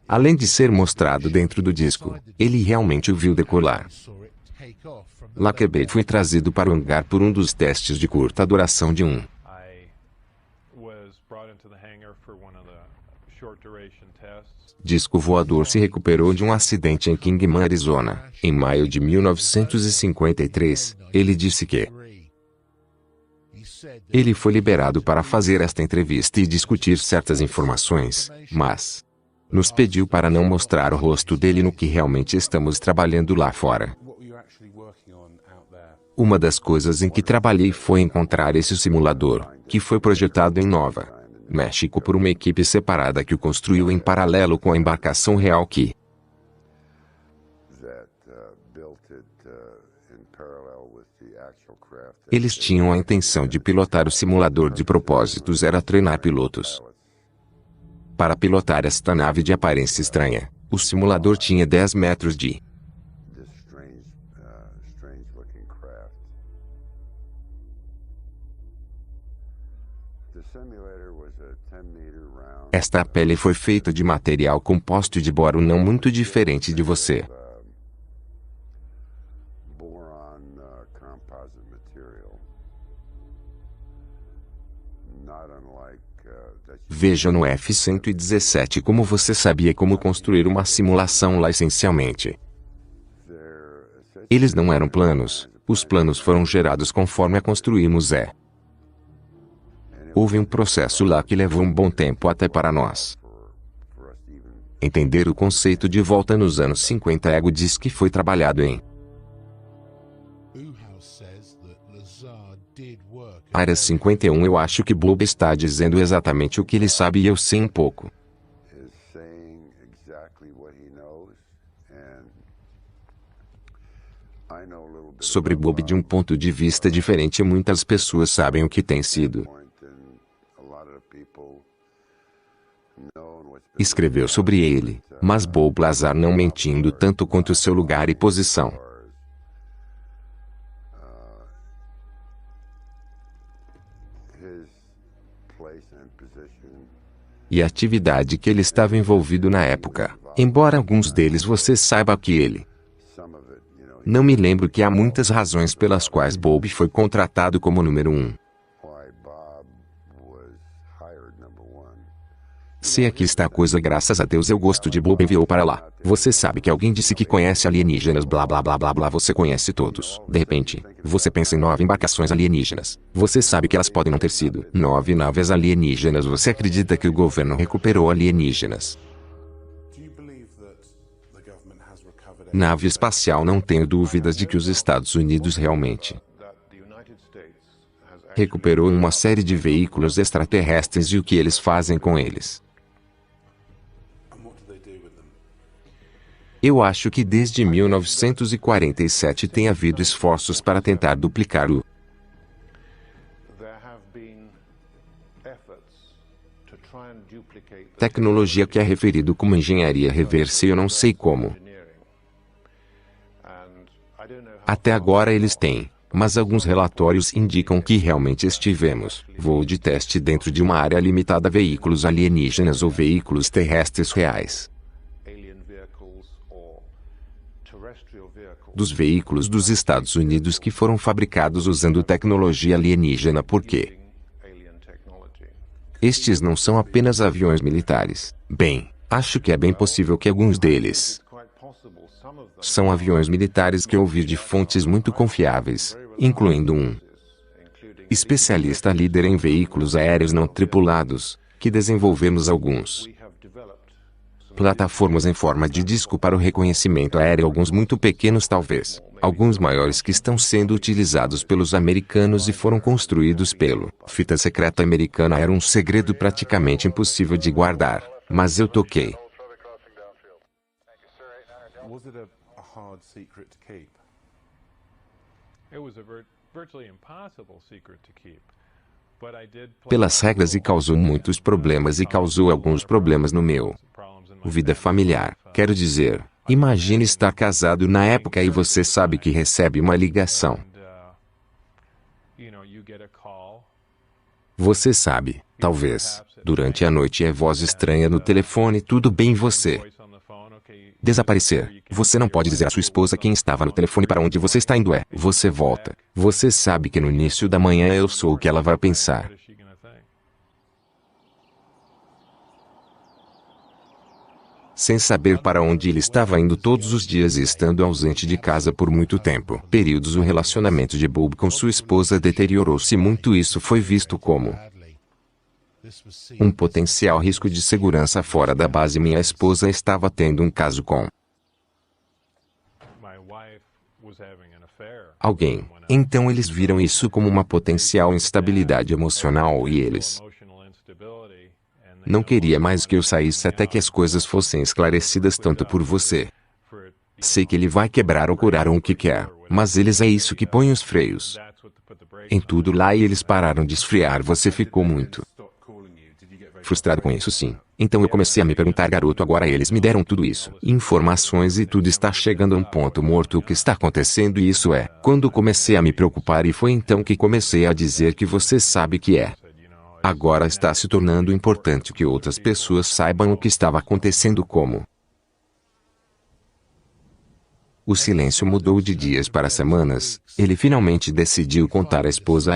além de ser mostrado dentro do disco, ele realmente o viu decolar. Lackerbie foi trazido para o hangar por um dos testes de curta duração de um disco voador. Se recuperou de um acidente em Kingman, Arizona, em maio de 1953. Ele disse que ele foi liberado para fazer esta entrevista e discutir certas informações, mas nos pediu para não mostrar o rosto dele no que realmente estamos trabalhando lá fora. Uma das coisas em que trabalhei foi encontrar esse simulador, que foi projetado em Nova México por uma equipe separada que o construiu em paralelo com a embarcação real que eles tinham a intenção de pilotar. O simulador de propósitos era treinar pilotos para pilotar esta nave de aparência estranha. O simulador tinha 10 metros de esta pele foi feita de material composto de boro, não muito diferente de você. Veja no F-117 como você sabia como construir uma simulação lá essencialmente. Eles não eram planos, os planos foram gerados conforme a construímos. Houve um processo lá que levou um bom tempo até para nós entender o conceito de volta nos anos 50. Ego diz que foi trabalhado em Área 51. Eu acho que Bob está dizendo exatamente o que ele sabe e eu sei um pouco. Sobre Bob de um ponto de vista diferente, muitas pessoas sabem o que tem sido. Escreveu sobre ele, mas Bob Lazar não mentindo tanto quanto seu lugar e posição. E a atividade que ele estava envolvido na época, embora alguns deles você saiba que ele. Não me lembro que há muitas razões pelas quais Bob foi contratado como número 1. Se aqui está a coisa, graças a Deus eu gosto de Bob enviou para lá. Você sabe que alguém disse que conhece alienígenas, blá blá blá blá blá, você conhece todos. De repente, você pensa em 9 embarcações alienígenas. Você sabe que elas podem não ter sido 9 naves alienígenas. Você acredita que o governo recuperou alienígenas? Nave espacial. Não tenho dúvidas de que os Estados Unidos realmente recuperou uma série de veículos extraterrestres e o que eles fazem com eles. Eu acho que desde 1947 tem havido esforços para tentar duplicar o tecnologia que é referido como engenharia reversa e eu não sei como. Até agora eles têm, mas alguns relatórios indicam que realmente estivemos voo de teste dentro de uma área limitada a veículos alienígenas ou veículos terrestres reais. Dos veículos dos Estados Unidos que foram fabricados usando tecnologia alienígena, porque estes não são apenas aviões militares. Bem, acho que é bem possível que alguns deles são aviões militares que ouvi de fontes muito confiáveis, incluindo um especialista líder em veículos aéreos não tripulados, que desenvolvemos alguns plataformas em forma de disco para o reconhecimento aéreo, alguns muito pequenos talvez, alguns maiores que estão sendo utilizados pelos americanos e foram construídos pelo fita secreta americana. Era um segredo praticamente impossível de guardar, mas eu toquei. Was it a hard secret to keep? It was a virtually impossible secret to keep. Pelas regras, e causou muitos problemas e causou alguns problemas no meu vida familiar. Quero dizer, imagine estar casado na época e você sabe que recebe uma ligação. Você sabe, talvez, durante a noite é voz estranha no telefone. Tudo bem, você desaparecer. Você não pode dizer à sua esposa quem estava no telefone para onde você está indo. Você volta. Você sabe que no início da manhã eu sou o que ela vai pensar. Sem saber para onde ele estava indo todos os dias e estando ausente de casa por muito tempo. Períodos. O relacionamento de Bob com sua esposa deteriorou-se muito. Isso foi visto como um potencial risco de segurança fora da base. Minha esposa estava tendo um caso com alguém. Então eles viram isso como uma potencial instabilidade emocional e eles não queria mais que eu saísse até que as coisas fossem esclarecidas tanto por você. Sei que ele vai quebrar ou curar o que quer, mas eles é isso que põe os freios em tudo lá e eles pararam de esfriar. Você ficou muito frustrado com isso, sim. Então eu comecei a me perguntar, garoto, agora eles me deram tudo isso, informações e tudo está chegando a um ponto morto. O que está acontecendo? E isso é quando comecei a me preocupar e foi então que comecei a dizer que você sabe que é. Agora está se tornando importante que outras pessoas saibam o que estava acontecendo. Como o silêncio mudou de dias para semanas, ele finalmente decidiu contar à esposa.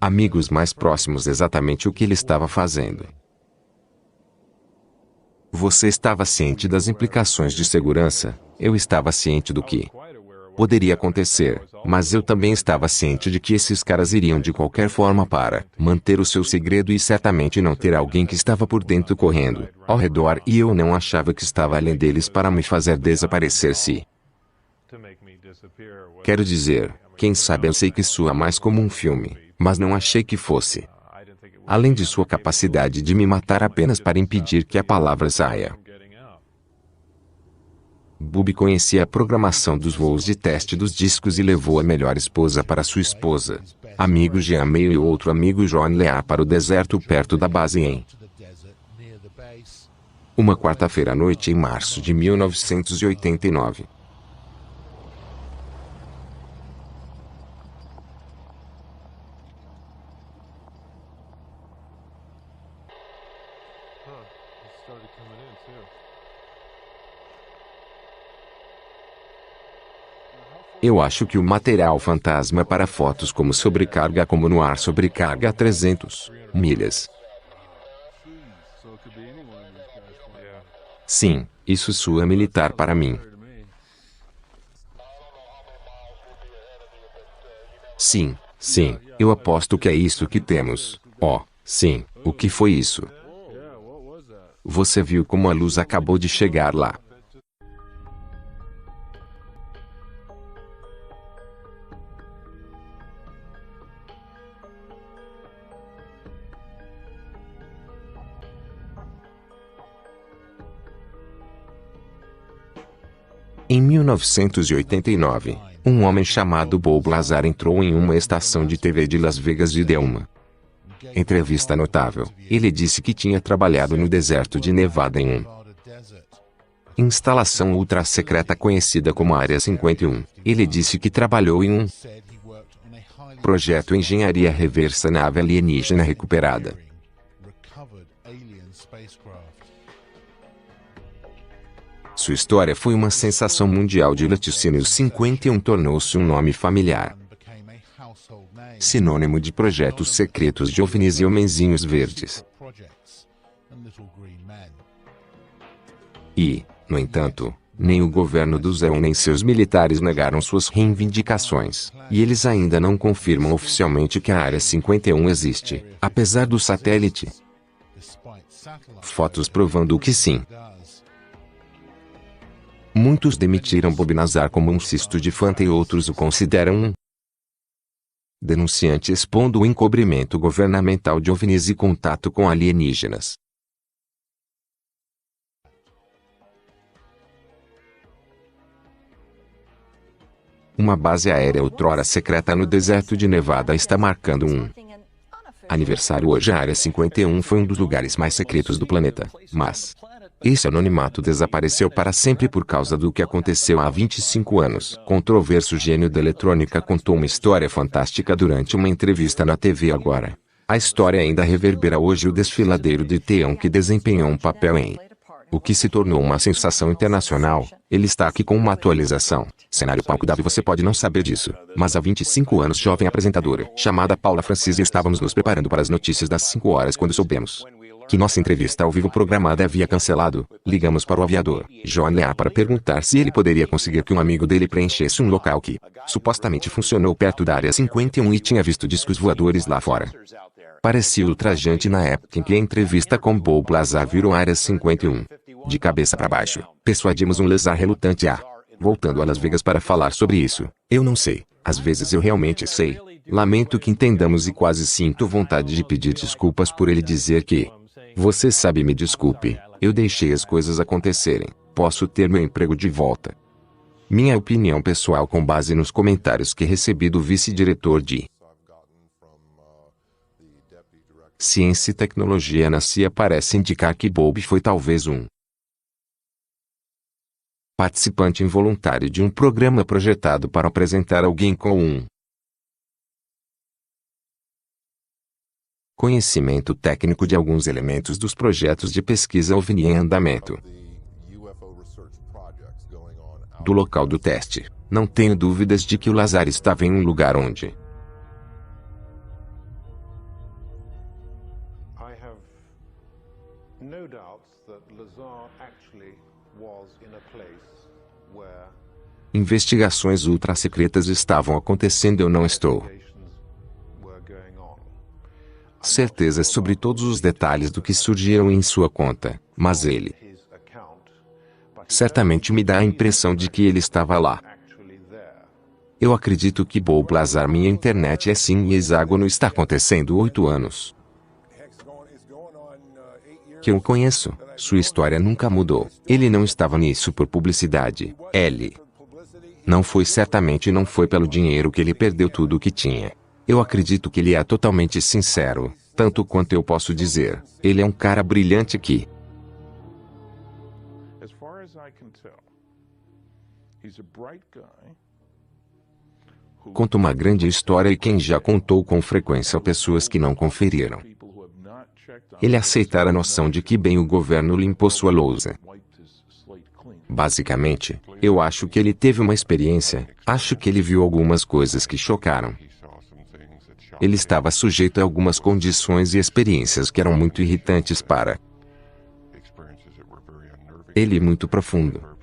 Amigos mais próximos exatamente o que ele estava fazendo. Você estava ciente das implicações de segurança? Eu estava ciente do que poderia acontecer, mas eu também estava ciente de que esses caras iriam de qualquer forma para manter o seu segredo e certamente não ter alguém que estava por dentro correndo ao redor e eu não achava que estava além deles para me fazer desaparecer se... Quero dizer, quem sabe eu sei que soa mais como um filme, mas não achei que fosse. Além de sua capacidade de me matar apenas para impedir que a palavra saia. Booby conhecia a programação dos voos de teste dos discos e levou a melhor esposa para sua esposa, amigo Jean May e outro amigo John Lear para o deserto perto da base em uma quarta-feira à noite em março de 1989. Eu acho que o material fantasma para fotos como sobrecarga como no ar sobrecarga a 300 milhas. Sim, isso soa militar para mim. Sim, sim, eu aposto que é isso que temos. Oh, sim, o que foi isso? Você viu como a luz acabou de chegar lá. Em 1989, um homem chamado Bob Lazar entrou em uma estação de TV de Las Vegas e deu uma entrevista notável. Ele disse que tinha trabalhado no deserto de Nevada em uma instalação ultra secreta conhecida como Área 51. Ele disse que trabalhou em um projeto engenharia reversa nave alienígena recuperada. Sua história foi uma sensação mundial de laticínios 51 tornou-se um nome familiar. Sinônimo de projetos secretos de OVNIs e homenzinhos verdes. E, no entanto, nem o governo do Zéu nem seus militares negaram suas reivindicações, e eles ainda não confirmam oficialmente que a Área 51 existe, apesar do satélite. Fotos provando que sim. Muitos demitiram Bob Lazar como um cisto de Fanta e outros o consideram um denunciante expondo o encobrimento governamental de OVNIs e contato com alienígenas. Uma base aérea outrora secreta no deserto de Nevada está marcando um aniversário hoje. A Área 51 foi um dos lugares mais secretos do planeta, mas esse anonimato desapareceu para sempre por causa do que aconteceu há 25 anos. Controverso gênio da eletrônica contou uma história fantástica durante uma entrevista na TV Agora. A história ainda reverbera hoje. O desfiladeiro de Teão que desempenhou um papel em o que se tornou uma sensação internacional. Ele está aqui com uma atualização. Cenário palco W. Você pode não saber disso, mas há 25 anos jovem apresentadora, chamada Paula Francis, e estávamos nos preparando para as notícias das 5 horas quando soubemos que nossa entrevista ao vivo programada havia cancelado. Ligamos para o aviador, John Lear, para perguntar se ele poderia conseguir que um amigo dele preenchesse um local que supostamente funcionou perto da Área 51 e tinha visto discos voadores lá fora. Parecia ultrajante na época em que a entrevista com Bob Lazar virou Área 51. De cabeça para baixo, persuadimos um Lazar relutante a voltando a Las Vegas para falar sobre isso. Eu não sei, às vezes eu realmente sei. Lamento que entendamos e quase sinto vontade de pedir desculpas por ele dizer que você sabe, me desculpe, eu deixei as coisas acontecerem, posso ter meu emprego de volta. Minha opinião pessoal com base nos comentários que recebi do vice-diretor de Ciência e Tecnologia na CIA parece indicar que Bob foi talvez um participante involuntário de um programa projetado para apresentar alguém com um conhecimento técnico de alguns elementos dos projetos de pesquisa OVNI em andamento. Do local do teste, não tenho dúvidas de que o Lazar estava em um lugar onde I have no doubts that Lazar actually was in a place where Investigações ultra-secretas estavam acontecendo e eu não estou investigations were going on. certeza sobre todos os detalhes do que surgiram em sua conta, mas ele His account, but he certamente me dá a impressão de que ele estava lá. actually there. Eu acredito que Bob Lazar minha internet é sim e hexágono está acontecendo 8 anos. Que eu conheço, sua história nunca mudou. Ele não estava nisso por publicidade. Ele não foi certamente não foi pelo dinheiro que ele perdeu tudo o que tinha. Eu acredito que ele é totalmente sincero, tanto quanto eu posso dizer. Ele é um cara brilhante que As far as I can tell, he's a bright guy who conta uma grande história e quem já contou com frequência a pessoas que não conferiram. people who have not checked on Ele aceitar a noção de que bem o governo limpou sua lousa. wiped his slate clean. Basicamente, eu acho que ele teve uma experiência, acho que ele viu algumas coisas que chocaram. Ele estava sujeito a algumas condições e experiências que eram muito irritantes para ele muito profundo.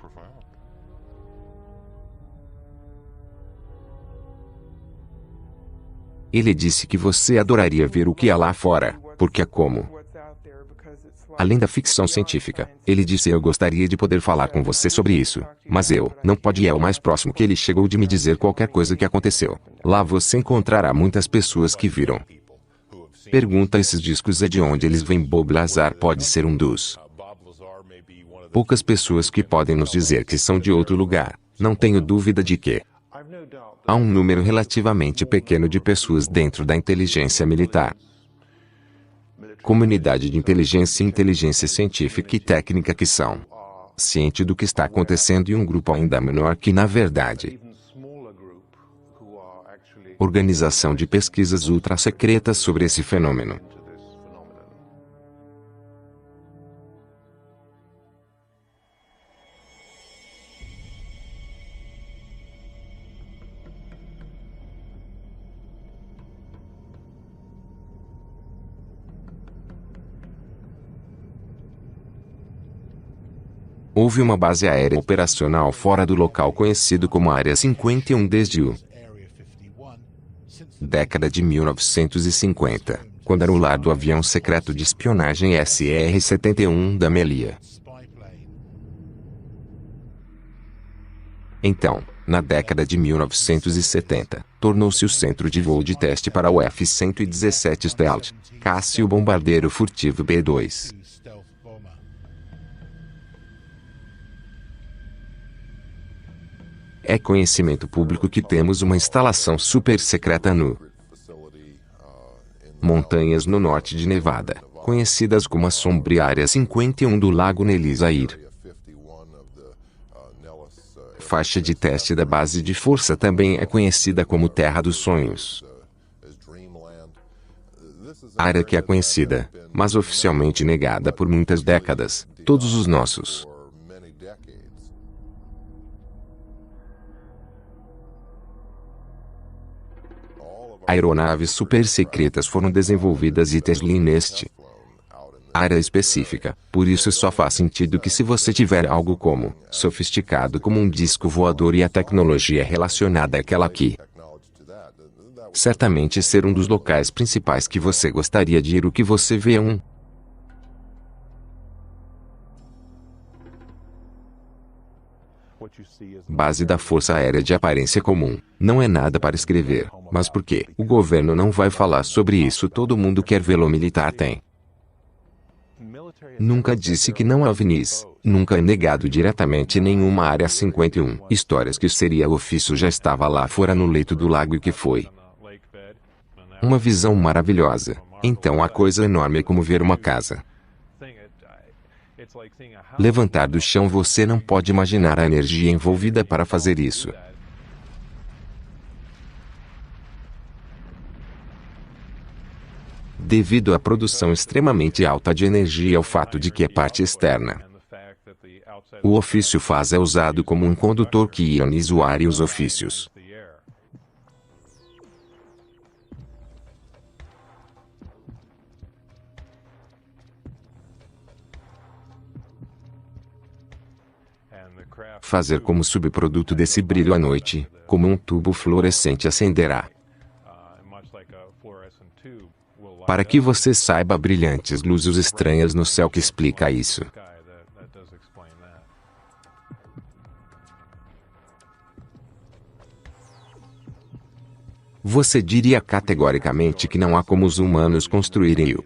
Ele disse que você adoraria ver o que há lá fora, porque é como além da ficção científica, ele disse eu gostaria de poder falar com você sobre isso, mas eu não pode é o mais próximo que ele chegou de me dizer qualquer coisa que aconteceu. Lá você encontrará muitas pessoas que viram. Pergunta esses discos é de onde eles vêm. Bob Lazar pode ser um dos poucas pessoas que podem nos dizer que são de outro lugar. Não tenho dúvida de que I've no doubt that há um número relativamente pequeno de pessoas dentro da inteligência militar, comunidade de inteligência e inteligência científica e técnica que são ciente do que está acontecendo e um grupo ainda menor que na verdade even smaller group who are actually organização de pesquisas ultra-secretas sobre esse fenômeno. into this phenomenon. Houve uma base aérea operacional fora do local conhecido como Área 51 desde a década de 1950, quando era o lar do avião secreto de espionagem SR-71 da Melia. Então, na década de 1970, tornou-se o centro de voo de teste para o F-117 Stealth, caça e o bombardeiro furtivo B-2. É conhecimento público que temos uma instalação super secreta no montanhas no norte de Nevada, conhecidas como a sombria Área 51 do Lago Nelisair. Faixa de teste da base de força também é conhecida como Terra dos Sonhos. Área que é conhecida, mas oficialmente negada por muitas décadas, todos os nossos aeronaves super secretas foram desenvolvidas e teslim neste área específica. Por isso só faz sentido que se você tiver algo como sofisticado como um disco voador e a tecnologia relacionada àquela aqui, certamente ser um dos locais principais que você gostaria de ir. O que você vê é um What you see is base da Força Aérea de aparência comum. Não é nada para escrever, mas por quê? O governo não vai falar sobre isso. Todo mundo quer vê-lo. Militar tem. Nunca disse que não há OVNIs. Nunca é negado diretamente nenhuma Área 51. Histórias que seria o ofício já estava lá fora no leito do lago e que foi uma visão maravilhosa. Então a coisa enorme é como ver uma casa levantar do chão. Você não pode imaginar a energia envolvida para fazer isso. Devido à produção extremamente alta de energia e ao fato de que a parte externa o ofício faz é usado como um condutor que ioniza o ar e os ofícios Fazer como subproduto desse brilho à noite, como um tubo fluorescente acenderá. Para que você saiba brilhantes luzes estranhas no céu que explica isso. Você diria categoricamente que não há como os humanos construírem o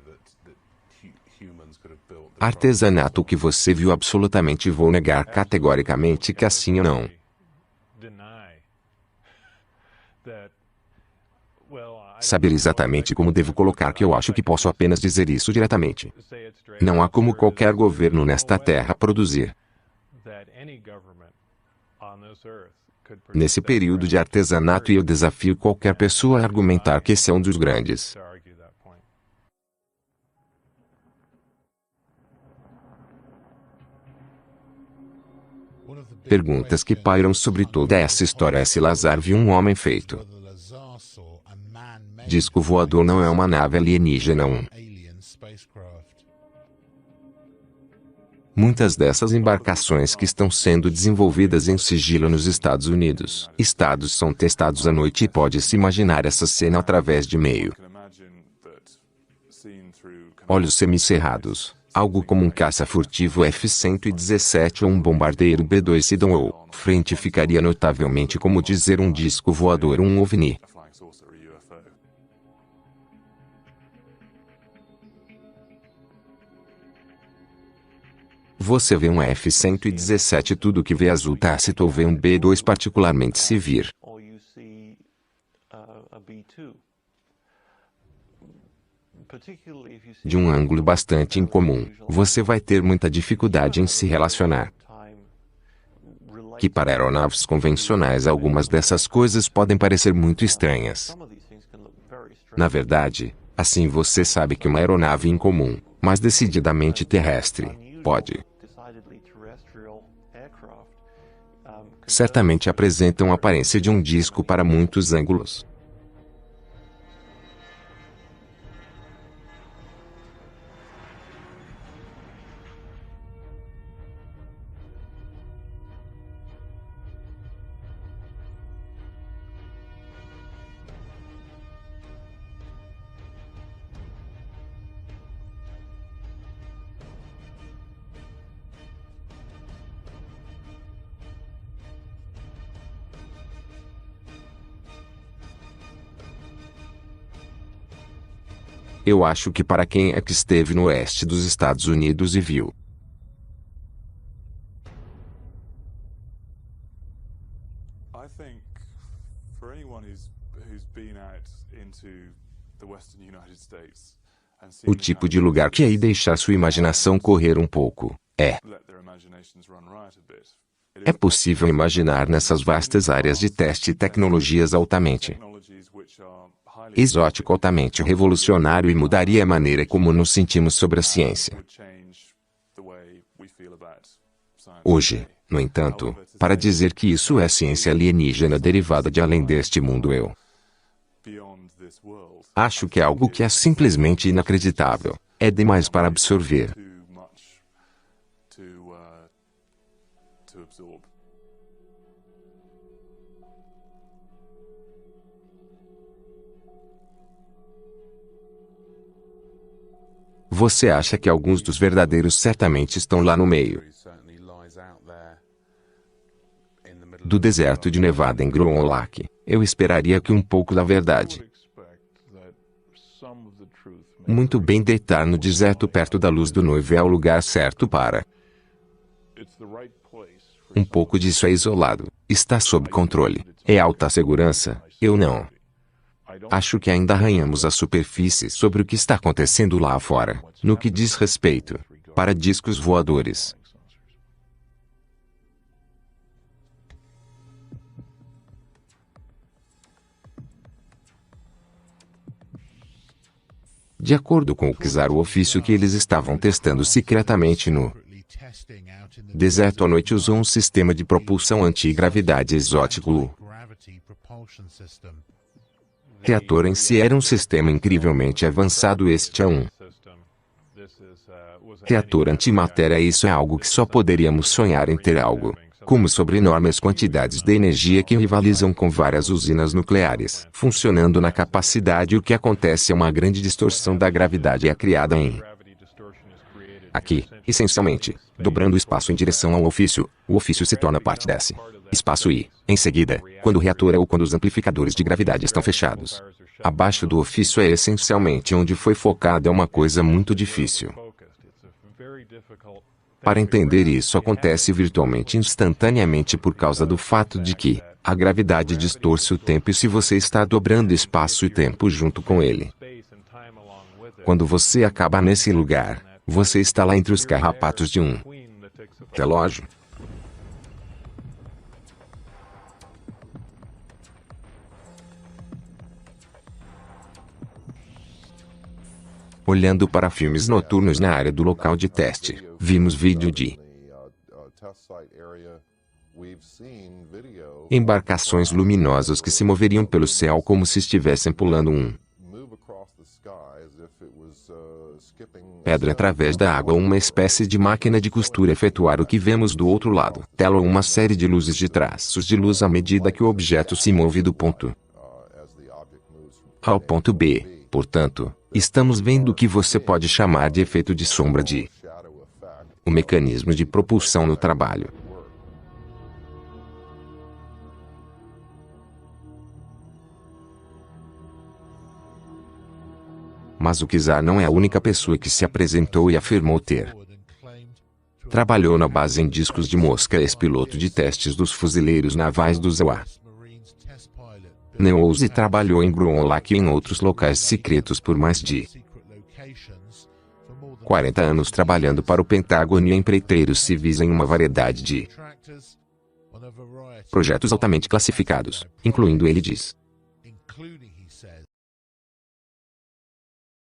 artesanato que você viu. Absolutamente vou negar categoricamente que assim não. Saber exatamente como devo colocar que eu acho que posso apenas dizer isso diretamente. Não há como qualquer governo nesta terra produzir. Nesse período de artesanato, e eu desafio qualquer pessoa a argumentar que esse é um dos grandes perguntas que pairam sobre toda essa história é se Lazar viu um homem feito disco voador não é uma nave alienígena. Muitas dessas embarcações que estão sendo desenvolvidas em sigilo nos Estados Unidos, são testados à noite e pode-se imaginar essa cena através de meio olhos semicerrados, algo como um caça furtivo F-117 ou um bombardeiro B-2 Sidon ou frente ficaria notavelmente como dizer um disco voador ou um OVNI. Você vê um F-117, tudo que vê azul tácito, ou vê um B-2 particularmente se vir de um ângulo bastante incomum, você vai ter muita dificuldade em se relacionar. Que para aeronaves convencionais algumas dessas coisas podem parecer muito estranhas. Na verdade, assim você sabe que uma aeronave incomum, mas decididamente terrestre, pode certamente apresentam a aparência de um disco para muitos ângulos. Eu acho que para quem é que esteve no oeste dos Estados Unidos e viu o tipo de lugar que é e deixar sua imaginação correr um pouco, é possível imaginar nessas vastas áreas de teste tecnologias altamente exótico, altamente revolucionário, e mudaria a maneira como nos sentimos sobre a ciência. Hoje, no entanto, para dizer que isso é ciência alienígena derivada de além deste mundo, eu acho que é algo que é simplesmente inacreditável. É demais para absorver. Você acha que alguns dos verdadeiros certamente estão lá no meio do deserto de Nevada em Ground Lake? Eu esperaria que um pouco da verdade muito bem deitar no deserto perto da luz do noivo é o lugar certo para. Um pouco disso é isolado, está sob controle, é alta segurança. Eu não acho que ainda arranhamos a superfície sobre o que está acontecendo lá fora, no que diz respeito para discos voadores. De acordo com o Kizar, o ofício que eles estavam testando secretamente no deserto à noite usou um sistema de propulsão anti-gravidade exótico. O reator em si era um sistema incrivelmente avançado. Este é um reator antimatéria. Isso é algo que só poderíamos sonhar em ter algo como sobre enormes quantidades de energia que rivalizam com várias usinas nucleares. Funcionando na capacidade, o que acontece é uma grande distorção da gravidade é criada em aqui, essencialmente, dobrando o espaço em direção ao ofício, o ofício se torna parte desse espaço e, em seguida, quando o reator ou quando os amplificadores de gravidade estão fechados. Abaixo do ofício é essencialmente onde foi focado, é uma coisa muito difícil. Para entender isso acontece virtualmente instantaneamente por causa do fato de que a gravidade distorce o tempo e se você está dobrando espaço e tempo junto com ele. Quando você acaba nesse lugar, você está lá entre os carrapatos de um relógio. Olhando para filmes noturnos na área do local de teste, vimos vídeo de embarcações luminosas que se moveriam pelo céu como se estivessem pulando pedra através da água, uma espécie de máquina de costura efetuar o que vemos do outro lado. Tela uma série de luzes de traços de luz à medida que o objeto se move do ponto A ao ponto B. Portanto, estamos vendo o que você pode chamar de efeito de sombra de o mecanismo de propulsão no trabalho. Mas o Kizar não é a única pessoa que se apresentou e afirmou ter trabalhou na base em discos de mosca, ex-piloto de testes dos fuzileiros navais do ZEWA. Neouze trabalhou em Groenlândia e em outros locais secretos por mais de 40 anos trabalhando para o Pentágono e empreiteiros civis em uma variedade de projetos altamente classificados, incluindo, ele diz,